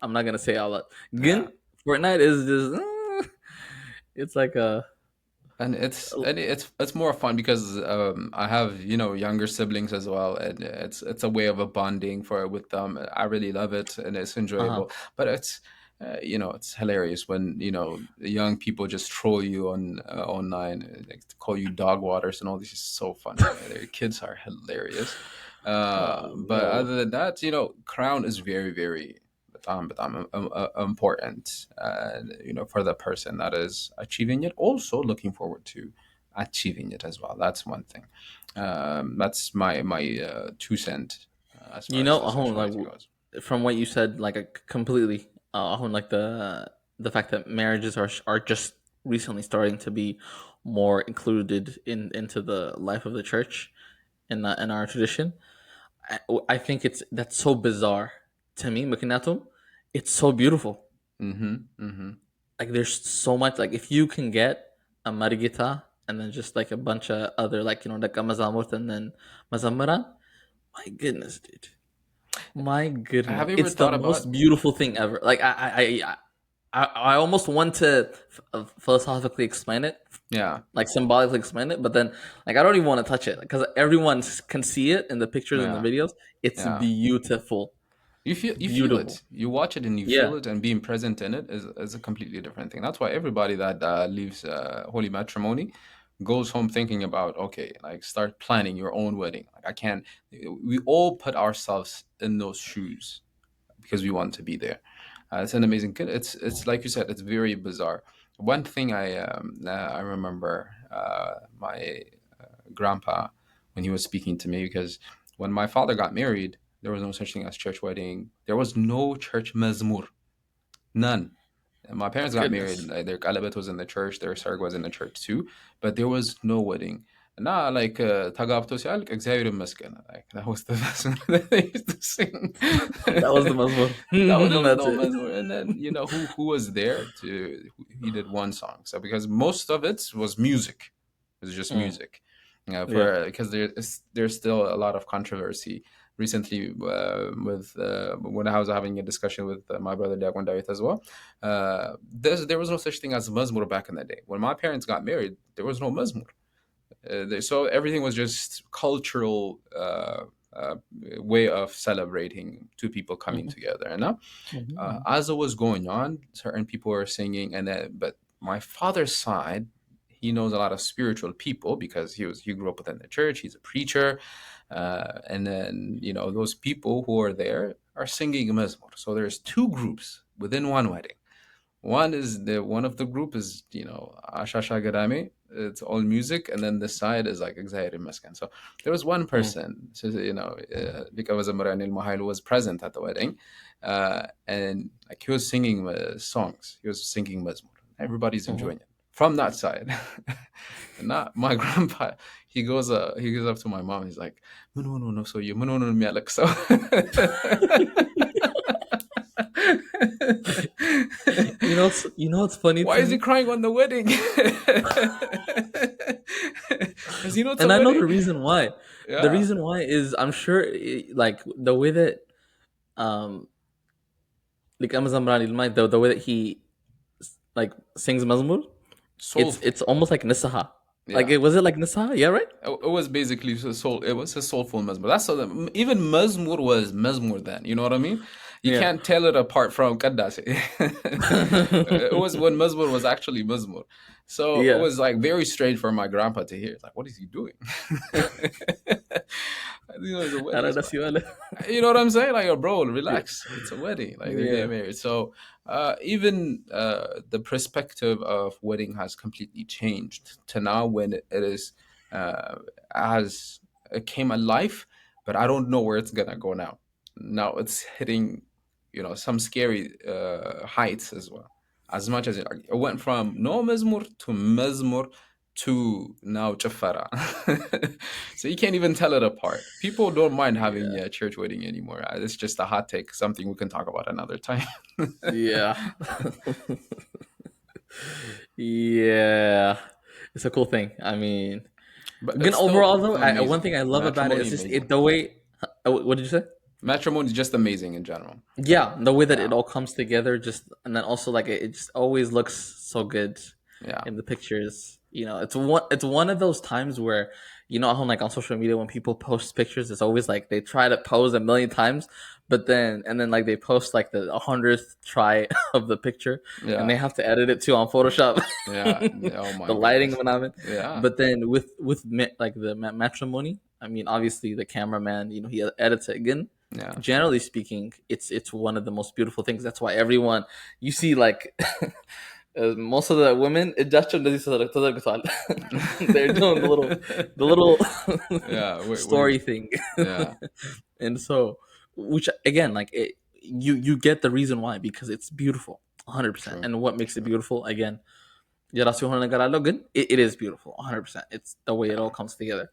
A: I'm not gonna say all that.
B: yeah.
A: Gin Fortnite is just it's like a
B: And it's more fun because I have, you know, younger siblings as well, and it's a way of a bonding for with them. I really love it, and it's
A: uh
B: enjoyable. But it's you know, it's hilarious when, you know, young people just troll you on online, like call you dog waters and all this. Is so funny. Their kids are hilarious. But
A: no.
B: other than that, you know, Crown is very very important, you know, for the person that is achieving it. Also, looking forward to achieving it as well. That's one thing. That's my 2 cent as
A: You
B: far as
A: know,
B: the sexuality goes.
A: from what you said, like completely, like the fact that marriages are just recently starting to be more included into the life of the church in our tradition. I, I think that's so bizarre to me. Makinatum, it's so beautiful.
B: Mm-hmm. Mm-hmm.
A: Like there's so much. Like if you can get a marigita and then just like a bunch of other like like a mazamut and then mazamara. My goodness, dude. My goodness,
B: Have you ever
A: it's the
B: thought about?
A: most beautiful thing ever. Like I almost want to philosophically explain it,
B: Yeah,
A: like symbolically explain it, but then like I don't even want to touch it because everyone can see it in the pictures and the
B: yeah,
A: videos. It's
B: yeah.
A: beautiful,
B: You feel
A: beautiful.
B: it. You watch it and you
A: Yeah.
B: feel it, and being present in it is a completely different thing. That's why everybody that leaves holy matrimony goes home thinking about, okay, like start planning your own wedding. Like I can't. We all put ourselves in those shoes because we want to be there. It's an amazing kid. It's like you said. It's very bizarre. One thing I remember my grandpa when he was speaking to me, because when my father got married, there was no such thing as church wedding. There was no church mezmur, none. And my parents got married.
A: Goodness.
B: Their kalabet was in the church. Their sarg was in the church too, but there was no wedding. Nah, like tagabto sialk እግዚአብሔር ይመስገን. Like that was the best one that they used to sing.
A: That was the most.
B: There was
A: That's
B: no
A: it.
B: mezmur, and then you know who was there to. He did one song, so because most of it was music, it was just
A: Mm,
B: music.
A: yeah.
B: For because there's still a lot of controversy recently with when I was having a discussion with my brother Dagon Dawit as well. There was no such thing as mazmur back in the day. When my parents got married, there was no mazmur. So everything was just cultural way of celebrating two people coming
A: Hmm.
B: together. And now,
A: Hmm.
B: as it was going on, certain people were singing, and then but my father's side, he knows a lot of spiritual people because he grew up within the church. He's a preacher, and then you know those people who are there are singing mezmor. So there's two groups within one wedding. One of the group is, you know, Ashasha Gadame. It's all music, and then the side is like Exayri Maskan. So there was one
A: Mm.
B: person, so you know, because Amran Mahal was present at the wedding, and like he was singing songs. He was singing Mazmur. Everybody's
A: Hmm.
B: enjoying it from that side. And not my grandpa. He goes up to my mom. He's like, "Mano no no so you mano no mialak so."
A: You know what's funny
B: Why
A: to
B: is he
A: me?
B: crying on the wedding? Because you know it's a
A: And I know the
B: wedding.
A: reason why. The
B: Yeah.
A: reason why is I'm sure like the way that um like Amazon Brani, the way that he like sings Mazmur, it's
B: Soulful.
A: it's almost like Nisaha. Like
B: Yeah.
A: it was it like Nisa? Yeah, right.
B: It was basically a soul. It was a soulful mazmur. That's so that even mazmur was mazmur then. You know what I mean? You
A: Yeah.
B: can't tell it apart from qaddasi. It was when mazmur was actually mazmur. So it
A: Yeah.
B: was like very strange for my grandpa to hear. It's like, what is he doing? You know, it's a wedding.
A: Ara nasiwala.
B: You know what I'm saying? Like, yo, bro, relax. It's a wedding. Like, they're
A: Yeah.
B: getting married. So, even the perspective of wedding has completely changed to now when it is as it came alive, but I don't know where it's gonna go now. Now it's hitting, some scary heights as well. As much as it went from no mezmur to mezmur to now chafara. So you can't even tell it apart. People don't mind having
A: Yeah.
B: a church wedding anymore. It's just a hot take, something we can talk about another time.
A: Yeah. Yeah. It's a cool thing. I mean,
B: But
A: again,
B: it's still
A: overall though, one
B: amazing.
A: thing I love about it
B: Matrimony
A: is just it
B: amazing.
A: the way. What did you say?
B: Matrimony is just amazing in general.
A: Yeah, the way that it
B: Yeah,
A: all comes together, just and then also like it just always looks so good
B: yeah,
A: in the pictures. It's one of those times where how like on social media when people post pictures, it's always like they try to pose a million times, but then like they post like the 100th try of the picture, and
B: yeah,
A: they have to edit it too on Photoshop,
B: yeah. Oh
A: the
B: my
A: lighting
B: goodness.
A: when I'm in.
B: Yeah,
A: But then like the matrimony, I mean, obviously the cameraman, he edits it again.
B: yeah.
A: Generally speaking, it's one of the most beautiful things. That's why everyone you see like most of the women they're doing the little
B: Yeah,
A: story thing.
B: yeah,
A: And so, which again, like you get the reason why, because it's beautiful 100%.
B: true,
A: And what makes it
B: true.
A: beautiful, again, it is beautiful 100%. It's the way it all
B: Yeah.
A: comes together,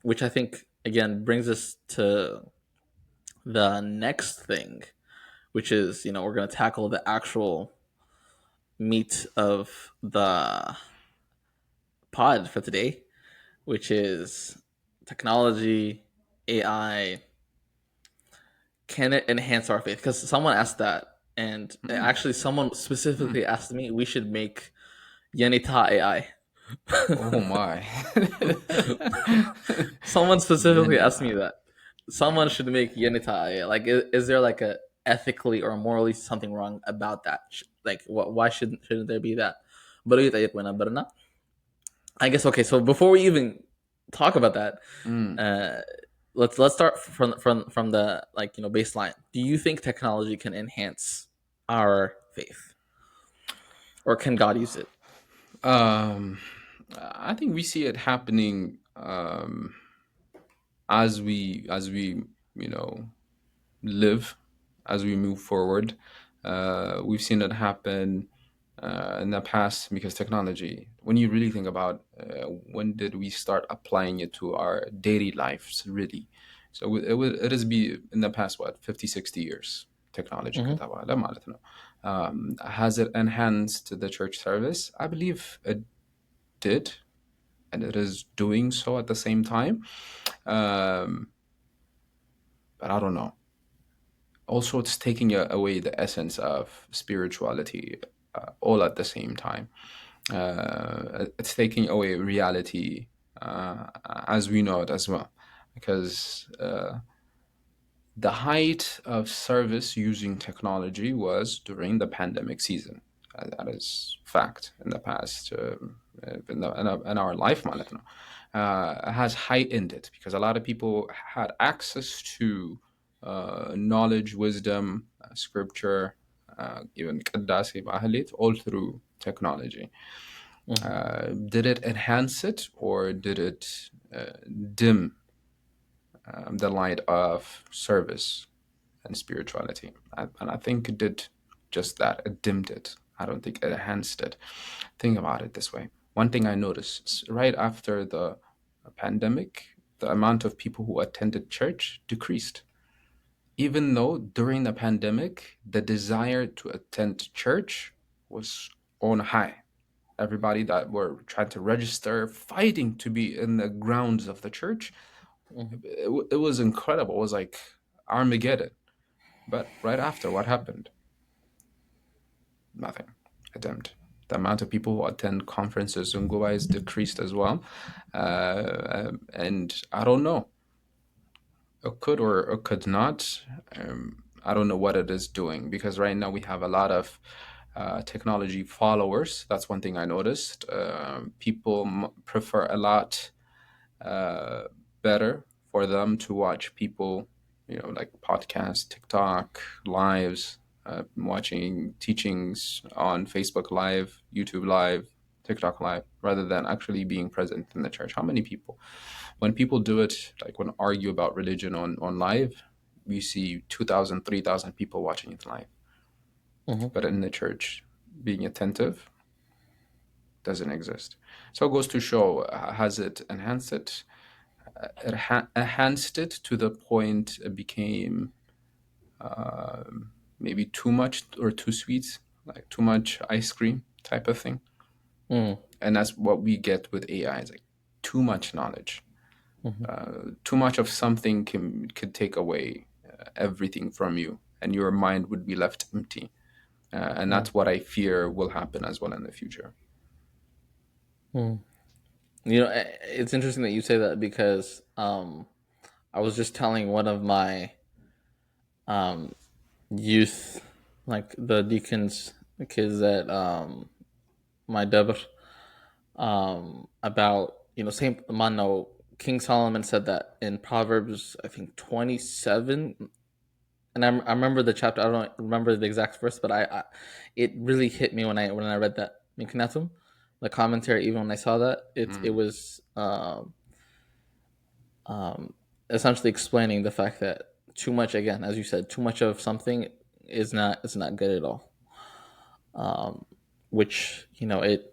A: which I think again brings us to the next thing, which is we're going to tackle the actual meat of the pod for today, which is technology, AI. Can it enhance our faith? Because someone asked that, and
B: Mm,
A: actually, someone
B: mm.
A: specifically asked me we should make Yanita AI.
B: Oh my.
A: Someone specifically asked me
B: Yenita.
A: that. Someone should make Yanita AI. Like, is there like a ethically or morally something wrong about that? Like, why shouldn't there be that? But I guess okay. So before we even talk about that,
B: Mm.
A: uh, let's start from the baseline. Do you think technology can enhance our faith, or can God use it?
B: Um, I think we see it happening as we you know live, as we move forward. We've seen it happen in the past because technology. When you really think about when did we start applying it to our daily lives, really? So it has been in the past, what, 50, 60 years. Technology
A: Mm-hmm.
B: كتبها لا معناتها. Has it enhanced the church service? I believe it did, and it is doing so at the same time. Um, but I don't know. Also, it's taking away the essence of spirituality all at the same time. It's taking away reality as we know it as well, because the height of service using technology was during the pandemic season. That is fact in the past, in our life, معناتنا. Has heightened it because a lot of people had access to knowledge, wisdom, scripture, even قداسي بأهليت, all through technology.
A: Mm-hmm.
B: Did it enhance it or did it dim the light of service and spirituality? And I think it did just that. It dimmed it. I don't think it enhanced it. Think about it this way. One thing I noticed right after the pandemic, the amount of people who attended church decreased. Even though during the pandemic, the desire to attend church was on high. Everybody that were trying to register, fighting to be in the grounds of the church,
A: Mm-hmm.
B: it was incredible. It was like Armageddon. But right after, what happened? Nothing. It dimmed. The amount of people who attend conferences and go is decreased as well. And I don't know, it could or it could not. I don't know what it is doing because right now we have a lot of technology followers. That's one thing I noticed. People prefer a lot uh, better for them to watch people, like podcasts, TikTok, lives, watching teachings on Facebook Live, YouTube Live, TikTok Live, rather than actually being present in the church. How many people? When people do it, like when argue about religion on live, we see 2,000, 3,000 people watching it live.
A: Mm-hmm.
B: But in the church, being attentive doesn't exist. So it goes to show, has it enhanced it? It enhanced it to the point it became uh, maybe too much or too sweet, like too much ice cream type of thing.
A: Mm-hmm.
B: And that's what we get with AI. It's like too much knowledge.
A: Mm-hmm.
B: Too much of something could take away everything from you, and your mind would be left empty. And that's what I fear will happen as well in the future.
A: Mm-hmm. You know, it's interesting that you say that because I was just telling one of my um, youth, like the deacons, the kids at my Dabr, about, same Mano. King Solomon said that in Proverbs, I think 27, and I remember the chapter. I don't remember the exact verse, but it really hit me when I read that. Miknatum, the commentary. Even when I saw that, it
B: Mm.
A: was um, essentially explaining the fact that too much, again, as you said, too much of something is not good at all. Which, it,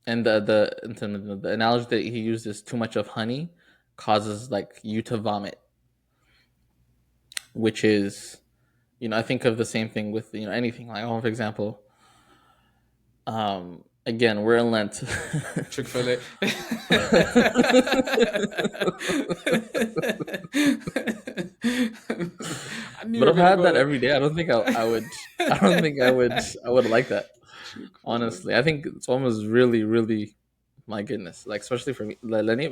A: and the analogy that he used is too much of honey causes like you to vomit, which is, I think of the same thing with, anything, like, for example, again, we're in Lent.
B: Chick-fil-A. I knew you
A: But
B: were
A: if I
B: gonna
A: had
B: go
A: that
B: there.
A: every day, I don't think I would. I don't think I would like that.
B: Chick-fil-A.
A: Honestly, I think it's almost really, really, my goodness, like, especially for me, Lenny,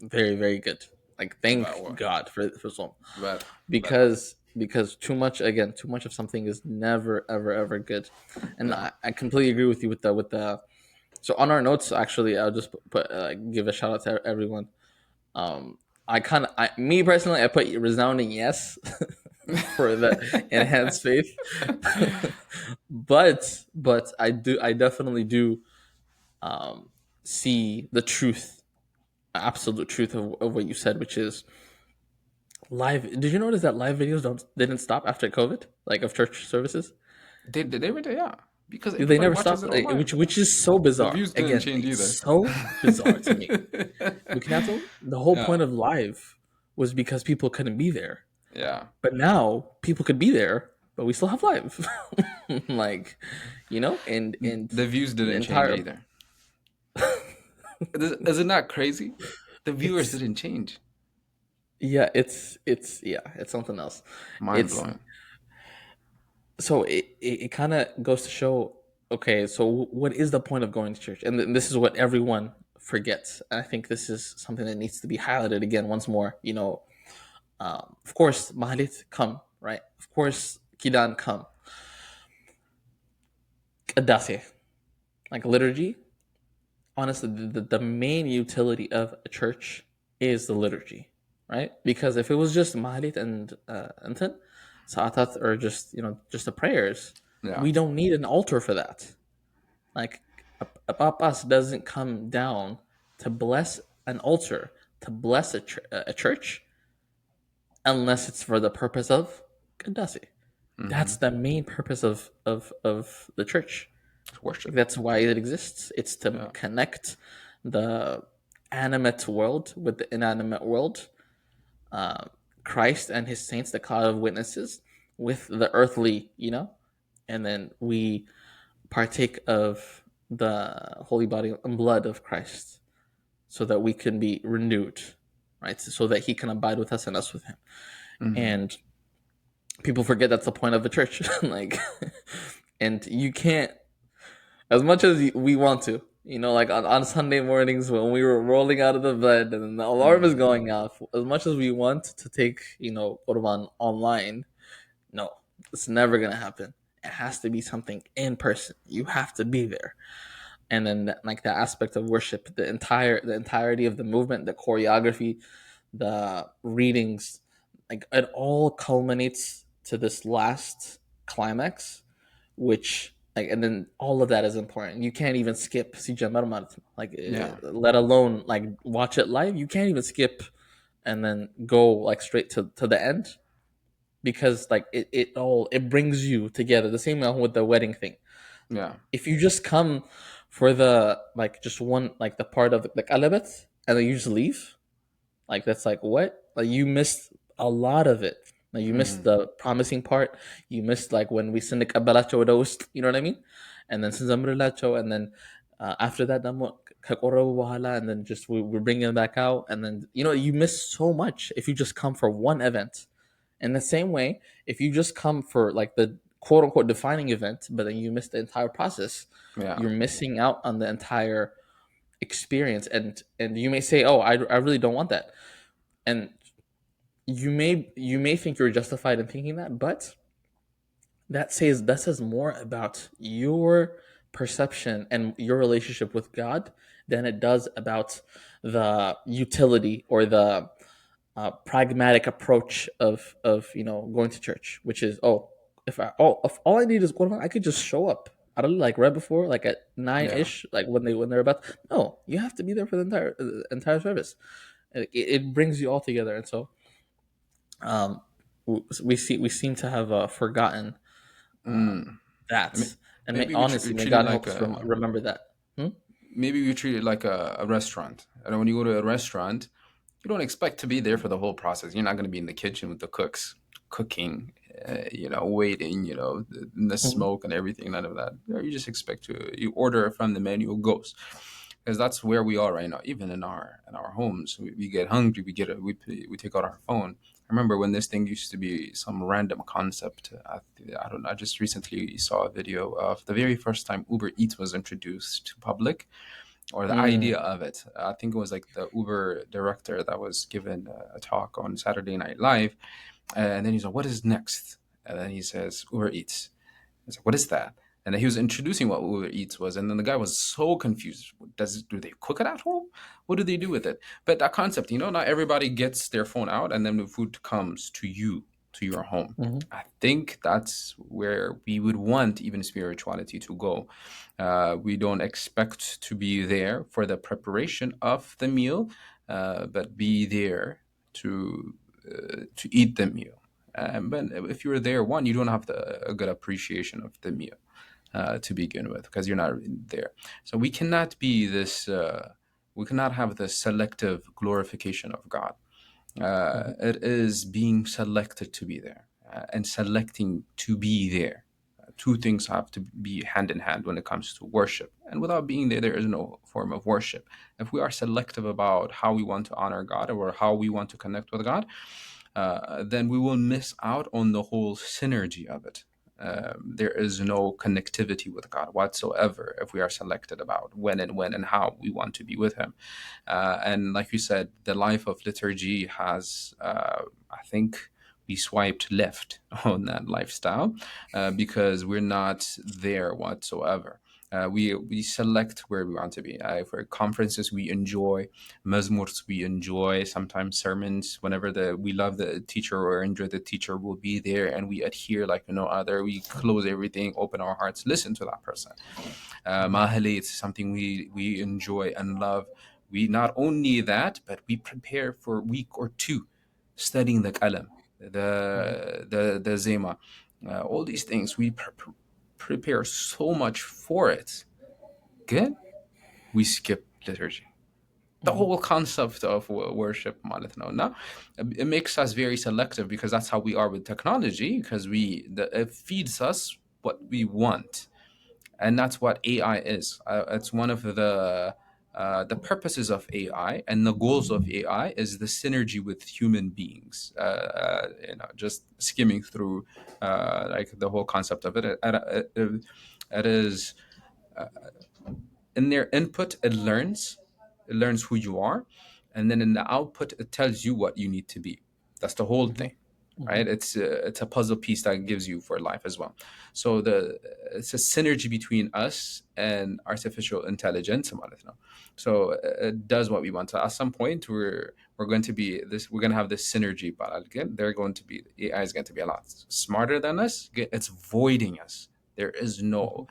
A: very, very good. Like, thank
B: Wow.
A: God for some,
B: But
A: because too much of something is never, ever, ever good. And
B: yeah.
A: I completely agree with you with the. So on our notes, actually, I'll just give a shout out to everyone. Um, me personally, I put resounding yes for the enhanced faith, but I definitely do um, see the truth, absolute truth of what you said, which is live. Did you notice that live videos didn't stop after COVID, like, of church services?
B: They were there, yeah. Because
A: They
B: everybody
A: never
B: watches
A: stopped,
B: it online.
A: which is so
B: The
A: bizarre.
B: views didn't
A: Again,
B: change either.
A: it's so bizarre to me. Mikinato, the whole
B: Yeah.
A: point of live was because people couldn't be there.
B: Yeah.
A: But now people could be there, but we still have live. Like, and
B: The views
A: the
B: didn't change
A: entire
B: either. Is it not crazy? The viewers
A: it's
B: didn't change.
A: yeah, it's something else.
B: Mind
A: It's
B: blowing.
A: so it kind of goes to show, okay, so what is the point of going to church? And this is what everyone forgets. And I think this is something that needs to be highlighted again once more. Of course, Mahalit come, right? Of course, Kidan come. Adase, like liturgy, honestly, the main utility of a church is the liturgy, right? Because if it was just Mahalit and Antan, Sa'atat, or just the prayers,
B: Yeah.
A: we don't need an altar for that. Like, a papas doesn't come down to bless an altar, to bless a church, unless it's for the purpose of Qadasi.
B: Mm-hmm.
A: That's the main purpose of the church.
B: It's worship.
A: That's why it exists. It's to
B: Yeah.
A: connect the animate world with the inanimate world, uh, Christ and his saints, the cloud of witnesses, with the earthly, and then we partake of the holy body and blood of Christ so that we can be renewed, right? So that he can abide with us and us with him.
B: Mm-hmm.
A: And people forget that's the point of the church. Like, and you can't. as much as we want to. Like on Sunday mornings when we were rolling out of the bed and the alarm is
B: Mm,
A: going off, as much as we want to take, Qurban online, no, it's never gonna happen. It has to be something in person. You have to be there. And then like the aspect of worship, the entirety of the movement, the choreography, the readings, like it all culminates to this last climax, which like, and then all of that is important. You can't even skip si Marmart, like
B: yeah,
A: let alone like watch it live. You can't even skip and then go like straight to the end, because like it brings you together the same way with the wedding thing.
B: yeah,
A: If you just come for the like just one like the part of the kalabet and then you just leave, like that's like what? Like you missed a lot of it. Like you missed
B: mm,
A: the promising part. You missed like when we send the kabalacho roast, you know what I mean? And then sinzamrilacho, and then after that damo kakoro wahala, and then just we bring it back out, and then you miss so much if you just come for one event. In the same way, if you just come for like the quote unquote defining event, but then you miss the entire process,
B: yeah,
A: you're missing out on the entire experience. And you may say, "Oh, I really don't want that," and you may think you're justified in thinking that, but that says more about your perception and your relationship with God than it does about the utility or the pragmatic approach of going to church, which is, if all I need is Quran, I could just show up. I don't like right before, like at nine
B: yeah.
A: ish, like when they're about. No, you have to be there for the entire service. It brings you all together, and so um, we seem to have forgotten
B: Mm.
A: that, and
B: Maybe we
A: honestly, may
B: treat it
A: God
B: like
A: help us
B: a
A: remember that. Hmm?
B: maybe we treat it like a restaurant. And when you go to a restaurant, you don't expect to be there for the whole process. You're not going to be in the kitchen with the cooks cooking, waiting, in the
A: Hmm.
B: smoke and everything. None of that. You just expect you order from the menu, it goes, because that's where we are right now. Even in our homes, we get hungry, we take out our phone. I remember when this thing used to be some random concept. I don't know. I just recently saw a video of the very first time Uber Eats was introduced to public, or the idea
A: Mm.
B: of it. I think it was like the Uber director that was given a talk on Saturday Night Live, and then he's like, "What is next?" And then he says, "Uber Eats." He's like, "What is that?" And then he was introducing what Uber Eats was, and then the guy was so confused. Do they cook it at home? What do they do with it? But that concept, not everybody gets their phone out, and then the food comes to you, to your home.
A: Hmm.
B: I think that's where we would want even spirituality to go. We don't expect to be there for the preparation of the meal, but be there to eat the meal. But if you're there, one, you don't have a good appreciation of the meal to begin with because you're not really there. So we cannot be this. We cannot have the selective glorification of God.
A: Hmm.
B: It is being selected to be there and selecting to be there. Two things have to be hand in hand when it comes to worship. And without being there, there is no form of worship. If we are selective about how we want to honor God or how we want to connect with God, then we will miss out on the whole synergy of it. There is no connectivity with God whatsoever if we are selected about when and how we want to be with Him. And like you said, the life of liturgy has, I think, we swiped left on that lifestyle because we're not there whatsoever. We select where we want to be. For conferences, we enjoy mazmurs, we enjoy sometimes sermons. Whenever we love the teacher or enjoy the teacher, will be there and we adhere like no other. We close everything, open our hearts, listen to that person. Mahali, it's something we enjoy and love. We not only that, but we prepare for a week or two studying the kalam,
A: Hmm.
B: the zema, all these things. We prepare so much for it. Good. We skip liturgy. The
A: Hmm.
B: whole concept of worship ማለት ነው እና it makes us very selective because that's how we are with technology because it feeds us what we want, and that's what AI is. It's one of the purposes of AI and the goals of AI is the synergy with human beings. Just skimming through like the whole concept of it, it is in their input, it learns who you are, and then in the output, it tells you what you need to be. That's the whole
A: Mm-hmm.
B: thing,
A: Mm-hmm.
B: right? It's a puzzle piece that gives you for life as well. So the it's a synergy between us and artificial intelligence. So it does what we want. So at some point, we're going to be this. We're going to have this synergy. But again, they're going to be AI is going to be a lot smarter than us. It's voiding us. There is
A: Mm-hmm.
B: no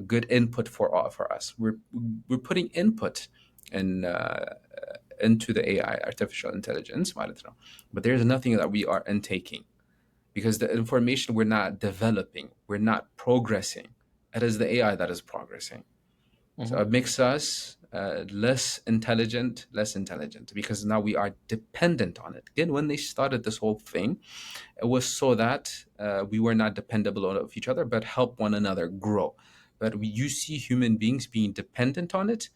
B: good input for us. We're putting input in into the AI, artificial intelligence, but there's nothing that we are intaking because the information we're not developing, we're not progressing. It is the AI that is progressing. So
A: Mm-hmm.
B: it makes us less intelligent because now we are dependent on it. Again, when they started this whole thing, it was so that we were not dependable on each other, but help one another grow. But you see human beings being dependent on it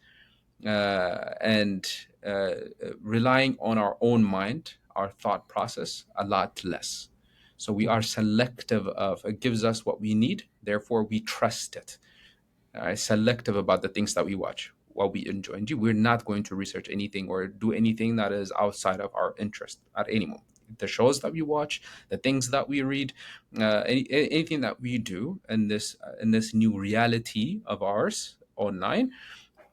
B: and relying on our own mind, our thought process, a lot less. So we are
A: Mm-hmm.
B: selective of it gives us what we need, therefore we trust it. Selective about the things that we watch, what we enjoy. And we're not going to research anything or do anything that is outside of our interest at any moment. The shows that we watch, the things that we read, anything that we do in this new reality of ours online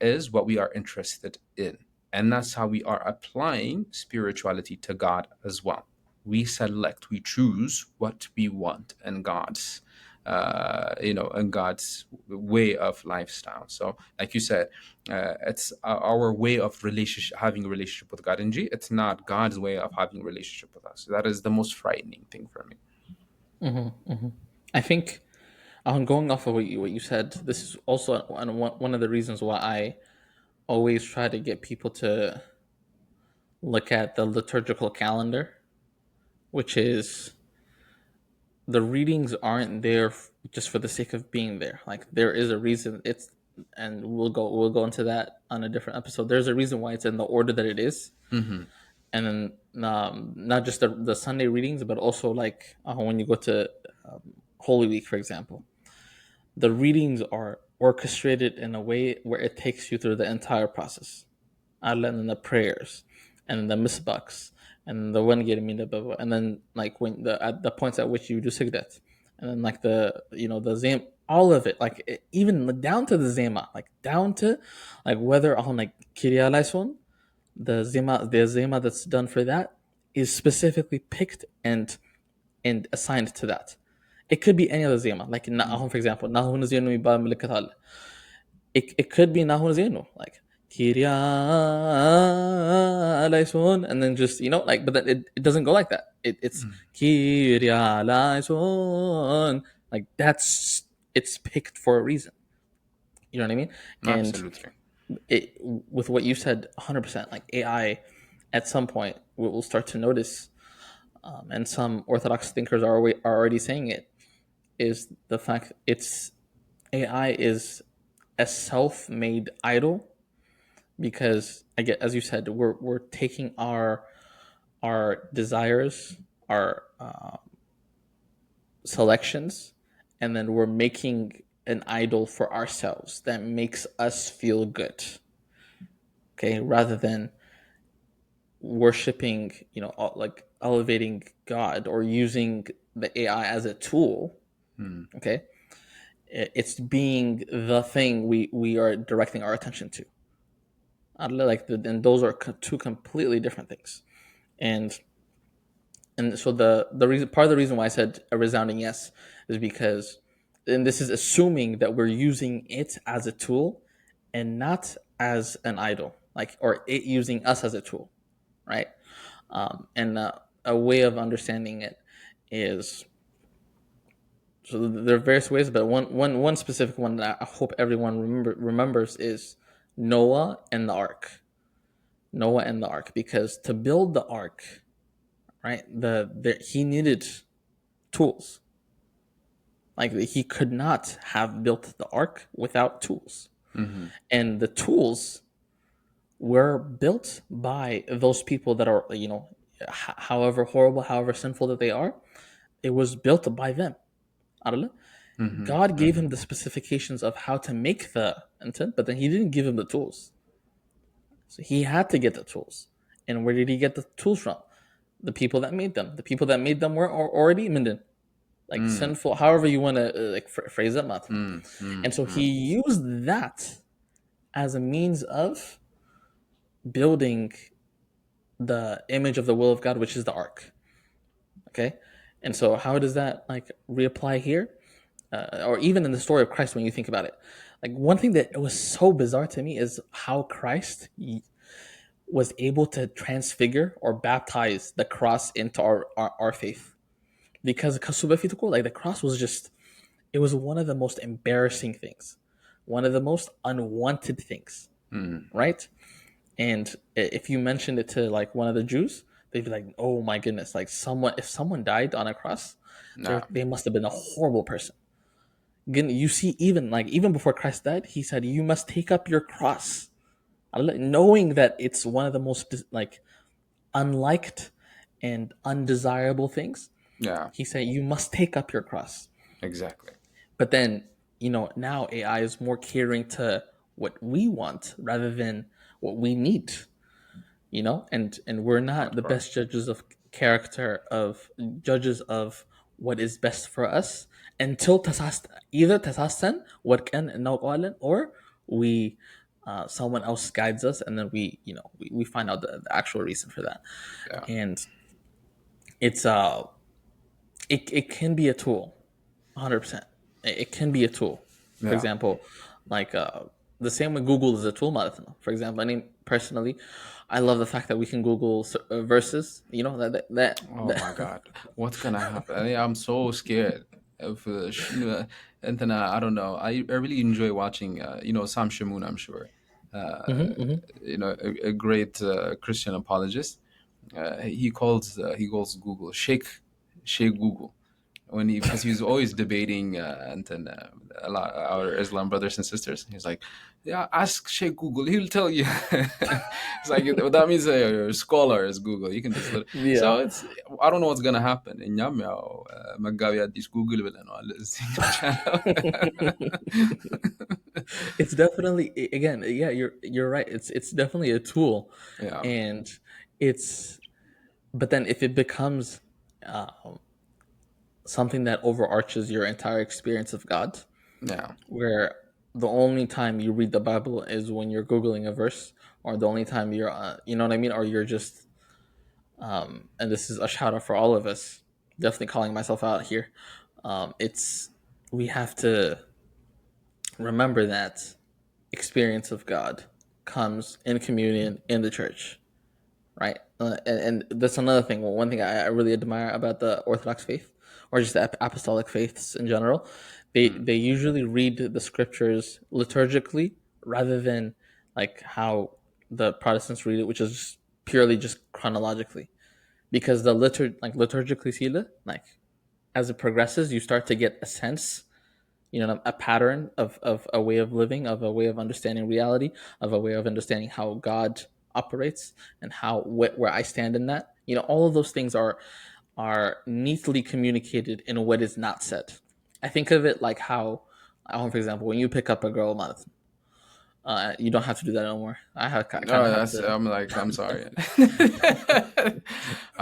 B: is what we are interested in. And that's how we are applying spirituality to God as well. We select, we choose what we want in God's in God's way of lifestyle. So, like you said, it's our way of relationship, having a relationship with God. It's not God's way of having a relationship with us. That is the most frightening thing for me.
A: Mm-hmm. Mm-hmm. I think going off of what you said, this is also one of the reasons why I always try to get people to look at the liturgical calendar, which is the readings aren't there just for the sake of being there. Like there is a reason it's, and we'll go into that on a different episode. There's a reason why it's in the order that it is,
B: Mm-hmm.
A: and then not just the Sunday readings, but also like when you go to Holy Week, for example, the readings are orchestrated in a way where it takes you through the entire process. And then the prayers, and the misbaks, and the one getting me the blah, blah, and then like when the at the points at which you do sigdat, and then like the zam, all of it, like even down to the zema, like down to like whether on like Kyria eleison, the zema that's done for that is specifically picked and assigned to that. It could be any other zema, like for example, nahun zenu ba milikat, it could be Nahun Zeno, like Kiria Laison, and then just like, but then it doesn't go like that. It's Kiria Laison, like that's it's picked for a reason. You know what I mean? And
B: Absolutely.
A: it with what you said, 100%, like AI, at some point we'll start to notice, and some Orthodox thinkers are already saying it, is the fact it's AI is a self-made idol, because I get, as you said, we're taking our desires, our selections, and then we're making an idol for ourselves that makes us feel good. Okay, rather than worshiping, like elevating God or using the AI as a tool.
B: Mm.
A: Okay, it's being the thing we are directing our attention to. Like and those are two completely different things. And so the reason, part of the reason why I said a resounding yes, is because, and this is assuming that we're using it as a tool and not as an idol, like, or it using us as a tool, right? And a way of understanding it is, so there are various ways, but one specific one that I hope everyone remembers is Noah and the ark. Noah and the ark, because to build the ark, right, he needed tools. Like he could not have built the ark without tools,
B: Mm-hmm.
A: and the tools were built by those people that are, however horrible, however sinful that they are. It was built by them. عارف؟ God gave him
B: Mm-hmm.
A: the specifications of how to make the intent, but then he didn't give him the tools. So he had to get the tools. And where did he get the tools from? The people that made them. The people that made them were already minden, like
B: Mm,
A: sinful, however you want to like phrase it, Matt.
B: mm, mm,
A: And so
B: mm.
A: he used that as a means of building the image of the will of God, which is the ark. Okay, and so how does that like reapply here, or even in the story of Christ when you think about it? Like one thing that was so bizarre to me is how Christ was able to transfigure or baptize the cross into our faith. Because Kasubafituko, like the cross was just, it was one of the most embarrassing things, one of the most unwanted things,
B: Mm.
A: right? And if you mentioned it to like one of the Jews, they'd be like, "Oh my goodness! Like someone, if someone died on a cross,
B: Nah,
A: they must have been a horrible person." Again, you see, even before Christ died, he said, "You must take up your cross," knowing that it's one of the most like unliked and undesirable things.
B: yeah,
A: He said, "You must take up your cross."
B: exactly.
A: But then, now AI is more catering to what we want rather than what we need. And we're not
B: Of
A: the
B: course.
A: best judges of character, of judges of what is best for us until either tasastan what can or we someone else guides us, and then we find out the actual reason for that.
B: Yeah,
A: And it's it can be a tool, 100%. It can be a tool. For
B: yeah.
A: example, like the same way Google is a tool. For example, I mean, personally, I love the fact that we can Google verses.
B: Oh my God, what's gonna happen? I'm so scared of and then I don't know. I really enjoy watching. Sam Shamoon. I'm sure. Uh,
A: hmm
B: a great Christian apologist. He calls Google shake Google when he because he was always debating and then a lot our Islam brothers and sisters. He's like, yeah, ask Sheikh Google, he'll tell you. It's like that means a scholar is Google. You can just
A: Yeah.
B: so it's I don't know what's gonna happen. እኛም ያው መጋቢያ አዲስ ጉግል ብለነዋል እዚህኛው channel.
A: It's definitely, again, yeah, you're right. It's definitely a tool,
B: Yeah,
A: and it's but then if it becomes uh, something that overarches your entire experience of God,
B: yeah,
A: where the only time you read the Bible is when you're googling a verse, or the only time you're, you know what I mean, or you're just, and this is a shout out for all of us. Definitely calling myself out here. It's We have to remember that experience of God comes in communion in the church, right? And that's another thing. Well, one thing I really admire about the Orthodox faith, or just the apostolic faiths in general,
B: mm,
A: they usually read the scriptures liturgically rather than like how the Protestants read it, which is just purely just chronologically. Because the liturgically sila, like as it progresses, you start to get a sense, a pattern of a way of living, of a way of understanding reality, of a way of understanding how God operates, and how where I stand in that. All of those things are neatly communicated in what is not said. I think of it like how, for example, when you pick up a girl, you don't have to do that anymore. Kind
B: no,
A: of had
B: that's
A: to.
B: I'm like I'm sorry.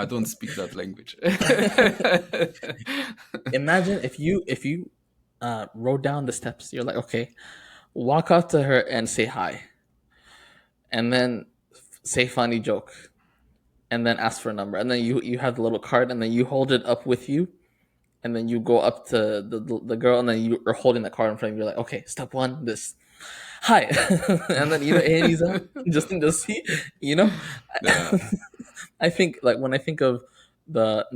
B: I don't speak that language.
A: Imagine if you wrote down the steps. You're like, okay, walk up to her and say hi, and then say funny joke, and then ask for a number, and then you have the little card, and then you hold it up with you, and then you go up to the girl, and then you're holding the card in front of you. You're like, okay, step one, this, hi, and then Elisa, just in the seat, you know.
B: Yeah,
A: I think like when I think of the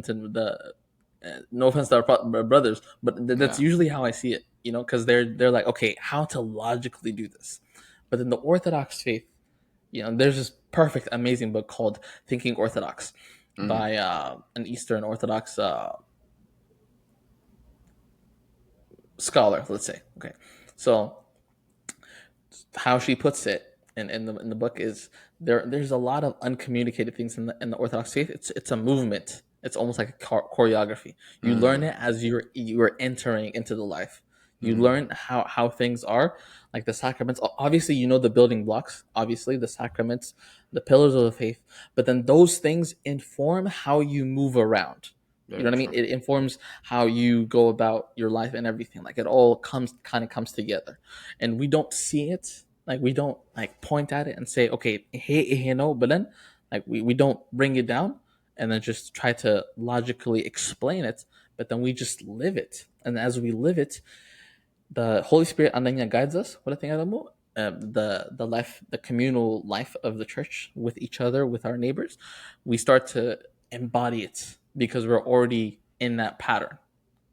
A: no offense to our brothers, but that's
B: yeah.
A: usually how I see it, because they're like, okay, how to logically do this, but in the Orthodox faith, there's this perfect, amazing book called Thinking Orthodox
B: Hmm.
A: by an Eastern Orthodox scholar, let's say. Okay, so how she puts it in the book is there's a lot of uncommunicated things in the Orthodox faith. It's a movement. It's almost like a choreography. You learn
B: Hmm.
A: it as you're entering into the life. You
B: Mm.
A: learn how things are, like the sacraments. Obviously, you know the building blocks. Obviously, the sacraments, the pillars of the faith. But then those things inform how you move around. You know
B: Very
A: what I mean?
B: true.
A: It informs how you go about your life and everything. Like it all comes together, and we don't see it. Like we don't like point at it and say, okay, hey, but then like we don't bring it down and then just try to logically explain it, but then we just live it. And as we live it, the Holy Spirit andanya guides us. What I think the life, the communal life of the church with each other, with our neighbors, we start to embody it because we're already in that pattern.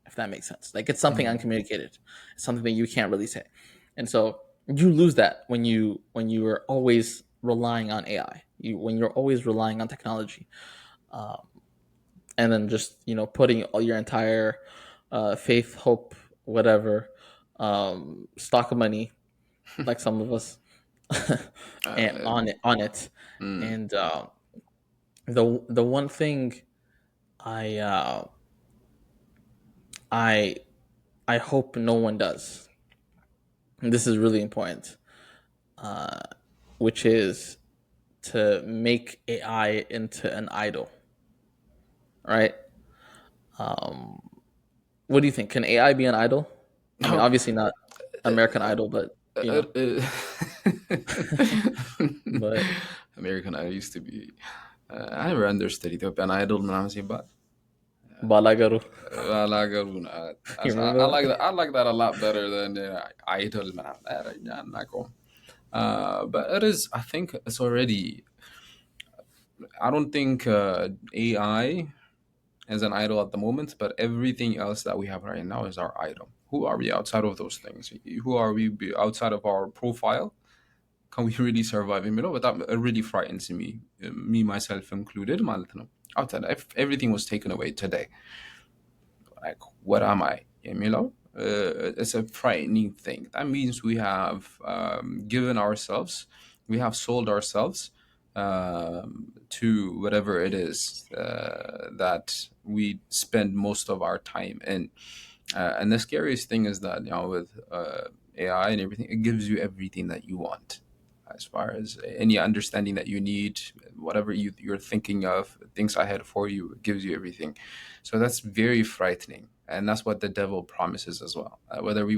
A: If that makes sense, like it's something
B: Mm.
A: uncommunicated, it's something that you can't really say, and so you lose that when you are always relying on AI. When you're always relying on technology, um, and then just putting all your entire faith, hope, whatever, stock of money, like some of us, and
B: Uh,
A: on it.
B: mm.
A: And the one thing I uh, I I hope no one does. And this is really important, uh, which is to make AI into an idol, right? Um, what do you think? Can AI be an idol? I mean,
B: No.
A: obviously not American Idol, but
B: Uh, uh,
A: but
B: American Idol used to be. I never understood Ethiopian Idol when I was young, but
A: Balagaru.
B: I like it.
A: You
B: I
A: remember
B: like
A: that?
B: that. I like that a lot better than Idol. Man. I'm not going. But it is. I think it's already. I don't think AI is an idol at the moment, but everything else that we have right now is our idol. Who are we outside of those things? Who are we outside of our profile? Can we really survive? But that really frightens me, me myself included. ማለት ነው. Outside, if everything was taken away today, like what am I? It's a frightening thing. That means we have given ourselves, we have sold ourselves to whatever it is that we spend most of our time in. And the scariest thing is that with AI and everything, it gives you everything that you want, as far as any understanding that you need, whatever you're thinking of, things ahead for you, it gives you everything. So that's very frightening, and that's what the devil promises as well. Whether we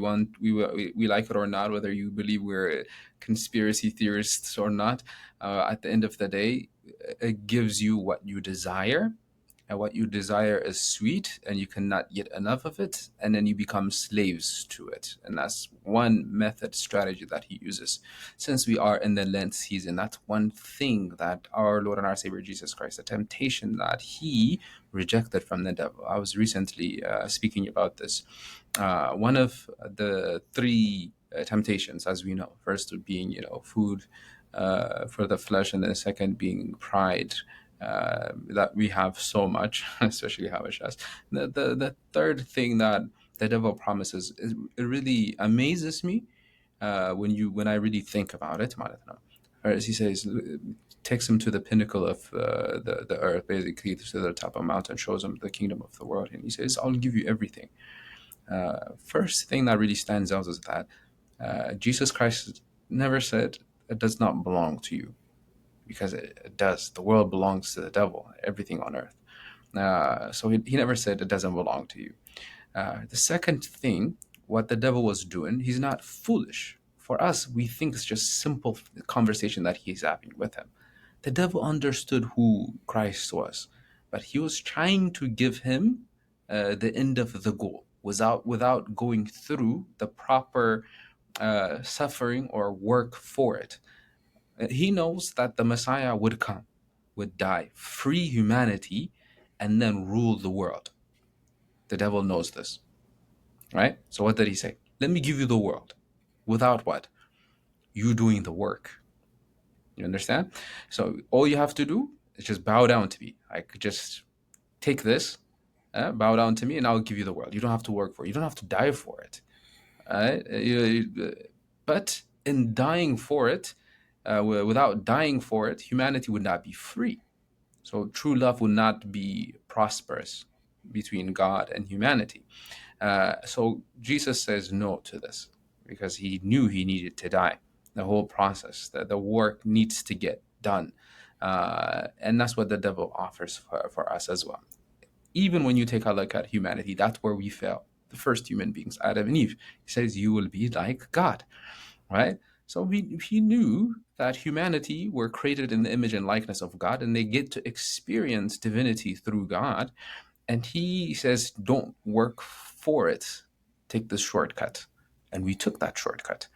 B: like it or not, whether you believe we're conspiracy theorists or not, at the end of the day, it gives you what you desire, and what you desire is sweet and you cannot get enough of it, and then you become slaves to it. And that's one method strategy that he uses. Since we are in the Lent season, that's one thing that our Lord and our Savior Jesus Christ, a temptation that he rejected from the devil. I was recently speaking about this. One of the three temptations, as we know, first being food for the flesh, and then the second being pride, that we have so much, especially Habashas. The third thing that the devil promises is, it really amazes me when I really think about it. As he says, takes him to the pinnacle of the earth, basically to the top of a mountain, shows him the kingdom of the world, and he says, "I'll give you everything." First thing that really stands out is that Jesus Christ never said it does not belong to you, because it does. The world belongs to the devil, everything on earth. So he never said it doesn't belong to you. The second thing, what the devil was doing, he's not foolish. For us, we think it's just simple conversation that he's having with him. The devil understood who Christ was, but he was trying to give him the end of the goal without going through the proper suffering or work for it. He knows that the Messiah would come, would die, free humanity, and then rule the world. The devil knows this, right? So what did he say? Let me give you the world. Without what? You doing the work. You understand? So all you have to do is just bow down to me. I could just take this, bow down to me, and I'll give you the world. You don't have to work for it. You don't have to die for it. But in dying for it, without dying for it, humanity would not be free. So true love will not be prosperous between God and humanity. So Jesus says no to this because he knew he needed to die. The whole process, the work needs to get done. And that's what the devil offers for us as well. Even when you take a look at humanity, that's where we fell. The first human beings, Adam and Eve. He says, you will be like God, right? So he knew that humanity were created in the image and likeness of God, and they get to experience divinity through God. And he says, don't work for it. Take the shortcut. And we took that shortcut.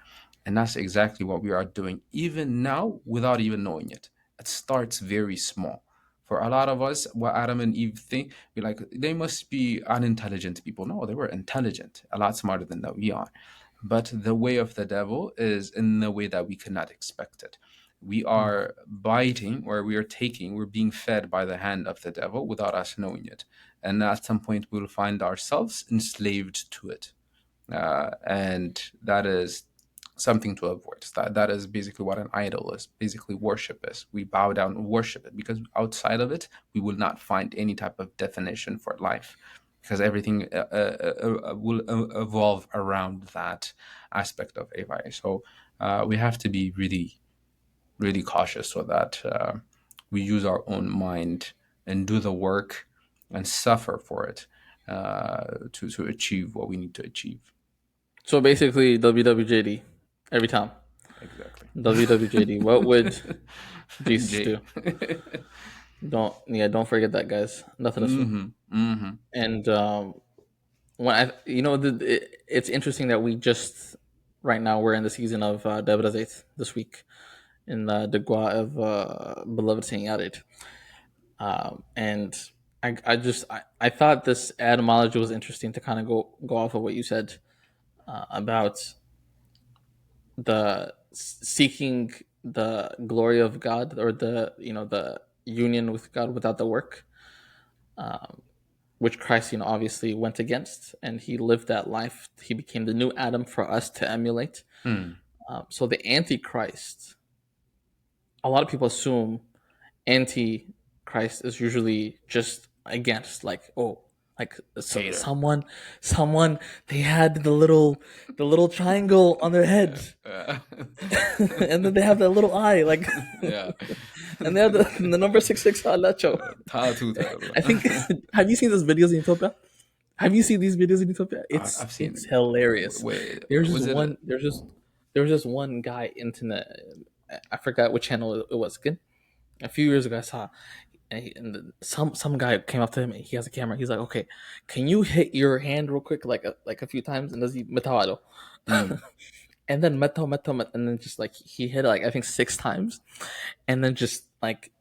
B: And that's exactly what we are doing even now without even knowing it. It starts very small. For a lot of us, what Adam and Eve think, we're like, they must be unintelligent people. No, they were intelligent, a lot smarter than that we are. But the way of the devil is in the way that we cannot expect it. We
A: Mm.
B: are biting, or we are taking, we're being fed by the hand of the devil without us knowing it. And at some point, we'll find ourselves enslaved to it. And that is something to avoid. That is basically what an idol is. Basically, worship is. We bow down and worship it because outside of it, we will not find any type of definition for life, because everything will evolve around that aspect of AI. So we have to be really, really cautious so that we use our own mind and do the work and suffer for it to achieve what we need to achieve.
A: So basically, WWJD every time.
B: Exactly.
A: WWJD. What would Jesus
B: J.
A: do? Don't forget that, guys. Nothing to assume.
B: Mm-hmm. Mm-hmm.
A: And when it's interesting that we just right now we're in the season of Debra this week in the Degwa of beloved Saint Yared. And I thought this etymology was interesting to kind of go off of what you said about the seeking the glory of God, or the union with God without the work, um, which Christ obviously went against, and he lived that life. He became the new Adam for us to emulate.
B: Mm.
A: So the Antichrist, a lot of people assume anti-Christ is usually just against, like, oh, like, so,
B: Hater.
A: someone they had the little triangle on their head,
B: Yeah. Yeah.
A: and then they have that little eye, like,
B: Yeah.
A: and they have the number 66 alacho.
B: Tattoo terror.
A: I think, have you seen those videos in Ethiopia? Have you seen these videos in Ethiopia? It's
B: I've
A: it's
B: seen.
A: hilarious.
B: Wait,
A: There's just
B: was it?
A: one. There was just one guy internet. I forgot which channel it was. Good. A few years ago, I saw, some guy came up to him and he has a camera. He's like, "Okay, can you hit your hand real quick, like a few times?" And does he metawado?
B: Mm.
A: And then and then just like he hit it, like, I think 6 times, and then just like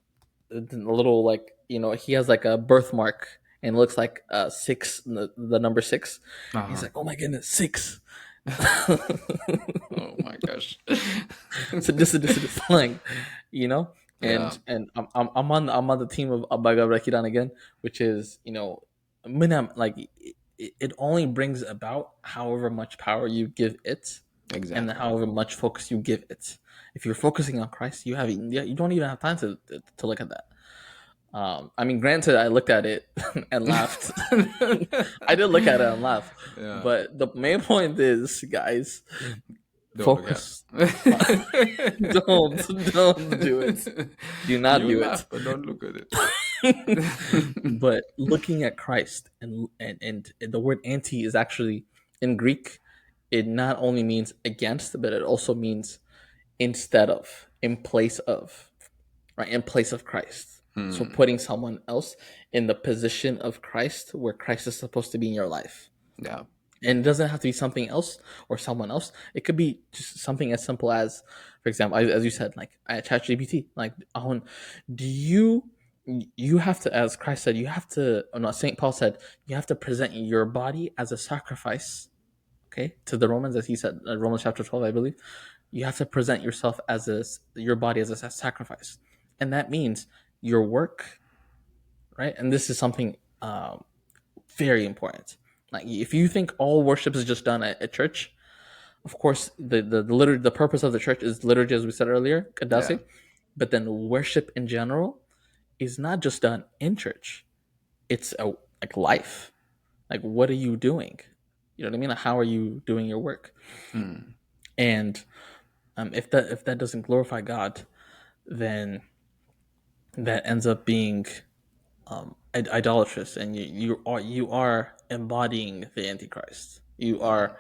A: a little, like, he has like a birthmark and it looks like six, the number six. He's
B: Uh-huh.
A: like, "Oh my goodness, six."
B: Oh my gosh.
A: So this is slang, you know.
B: Yeah.
A: And I'm on the team of Abaga Rakidan again, which is, minam, like, it only brings about however much power you give it, and then
B: Exactly.
A: however much focus you give it. If you're focusing on Christ, you don't even have time to look at that. I mean, granted, I looked at it and laughed. I did look at it and laugh,
B: Yeah.
A: but the main point is, guys,
B: Don't look at
A: focus.
B: it.
A: Don't do it. Do not
B: You
A: do
B: laugh,
A: it.
B: but don't look at
A: But looking at Christ, and the word anti is actually in Greek. It not only means against, but it also means instead of, in place of, right? In place of Christ. So
B: Hmm.
A: putting someone else in the position of Christ, where Christ is supposed to be in your life.
B: Yeah.
A: And it doesn't have to be something else or someone else. It could be just something as simple as, for example, as you said, like, I chat GPT, like, do you have to, as Christ said, you have to, or not, St. Paul said, you have to present your body as a sacrifice, okay, to the Romans, as he said, Romans chapter 12, I believe. You have to present yourself your body as a sacrifice. And that means your work, right? And this is something very important. Like, if you think all worship is just done at church, of course, the purpose of the church is liturgy, as we said earlier,
B: Yeah.
A: kadase. But then worship in general is not just done in church. It's like life. Like, what are you doing? You know what I mean? Like, how are you doing your work?
B: Mm.
A: And if that doesn't glorify God, then that ends up being idolatrous, and you are embodying the antichrist. You
B: Yeah,
A: are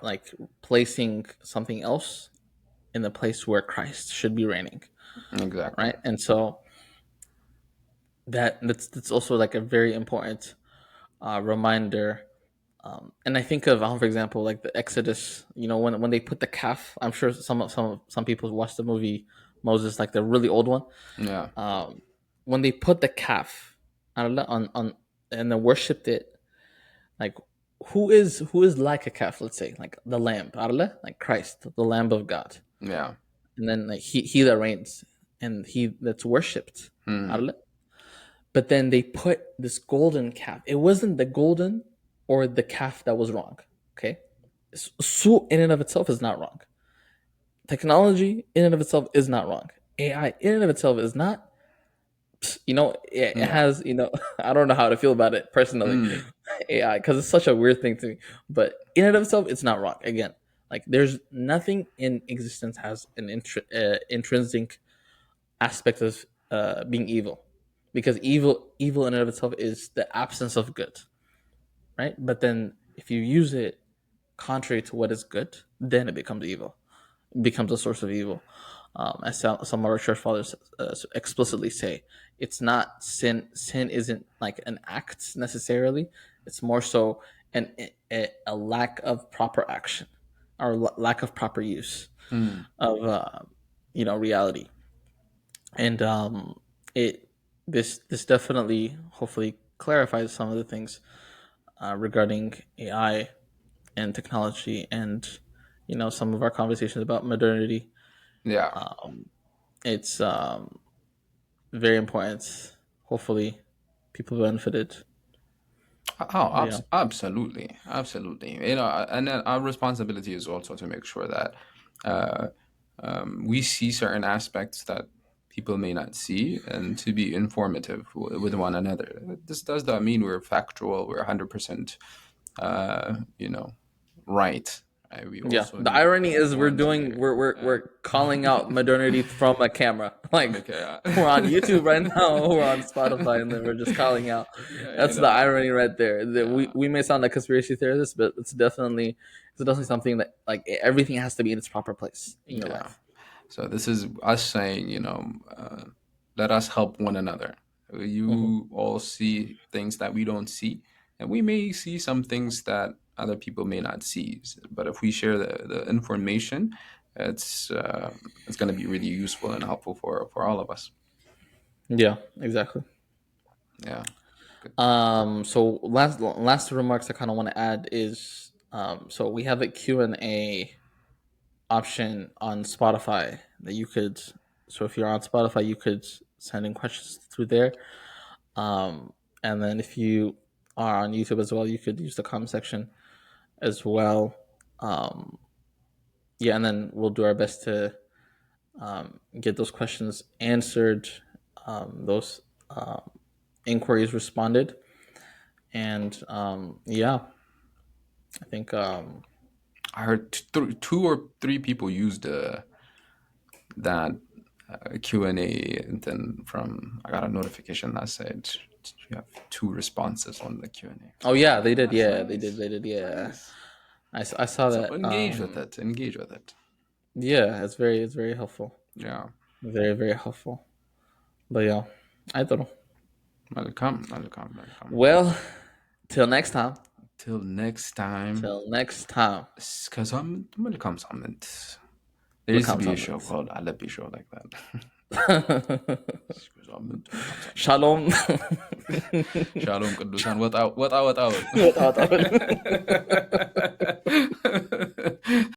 A: like placing something else in the place where Christ should be reigning,
B: exactly.
A: right? And so that's also like a very important reminder. And I think of, for example, like the Exodus. You know, when they put the calf. I'm sure some people watched the movie Moses, like the really old one.
B: Yeah,
A: Um, when they put the calf on and then worshipped it, like who is like a calf? Let's say like the lamb, like Christ, the Lamb of God,
B: yeah.
A: and then like he that reigns and he that's worshipped.
B: Mm.
A: But then they put this golden calf. It wasn't the golden or the calf that was wrong. Okay, so in and of itself is not wrong. Technology in and of itself is not wrong. AI in and of itself is not. It
B: Yeah.
A: has. I don't know how to feel about it personally,
B: Mm.
A: AI, because it's such a weird thing to me. But in and of itself, it's not wrong. Again, like there's nothing in existence has an intrinsic aspect of being evil, because evil in and of itself is the absence of good, right? But then if you use it contrary to what is good, then it becomes evil. It becomes a source of evil. As some of our church fathers explicitly say, it's not sin. Sin isn't like an act necessarily. It's more so a lack of proper action, or lack of proper use
B: Mm.
A: of reality. And it this definitely hopefully clarifies some of the things regarding AI and technology, and some of our conversations about modernity.
B: Yeah.
A: It's very important. Hopefully, people benefited.
B: Oh,
A: But yeah,
B: absolutely, absolutely. You know, and then our responsibility is also to make sure that uh, we see certain aspects that people may not see, and to be informative with one another. This does not mean we're factual. We're 100%, you know, right. Right? We
A: yeah.
B: also
A: The
B: need
A: irony is we're
B: want to
A: doing
B: be.
A: we're calling out modernity from a camera. Like
B: Okay.
A: we're on YouTube right now, we're on Spotify, and then we're just calling out.
B: Yeah, you
A: That's the
B: know.
A: irony right there. That we
B: Yeah.
A: we may sound like conspiracy theorists, but it's definitely something that like everything has to be in its proper place in your
B: Yeah.
A: life.
B: So this is us saying, let us help one another.
A: Hmm.
B: You all see things that we don't see, and we may see some things that other people may not see. But if we share the information, it's going to be really useful and helpful for all of us.
A: Yeah, exactly.
B: Yeah. Good.
A: So last remarks I kind of want to add is so we have a Q&A option on Spotify that you could. So if you're on Spotify, you could send in questions through there. Um, and then if you are on YouTube as well, you could use the comment section as well. Um, yeah, and then we'll do our best to get those questions answered, those inquiries responded, and yeah, I think
B: I heard two or three people used that Q&A, and then I got a notification that said you have two responses on the Q&A.
A: oh
B: So
A: yeah, they did.
B: that's
A: Yeah, they did.
B: nice.
A: They did. Yeah,
B: Nice.
A: I saw
B: So
A: that.
B: engage with it. Engage with it.
A: Yeah, it's very helpful.
B: Yeah.
A: Very very helpful. But yeah, I don't know.
B: Welcome. Welcome. Welcome.
A: Well, till next time.
B: Till next time.
A: Till next time.
B: Because I'm welcome comment. There used to
A: Welcome
B: be a show
A: summons.
B: called Alepi Show like that.
A: Shalom.
B: Shalom ቅዱሳን ወጣ ወጣ ወጣ
A: Without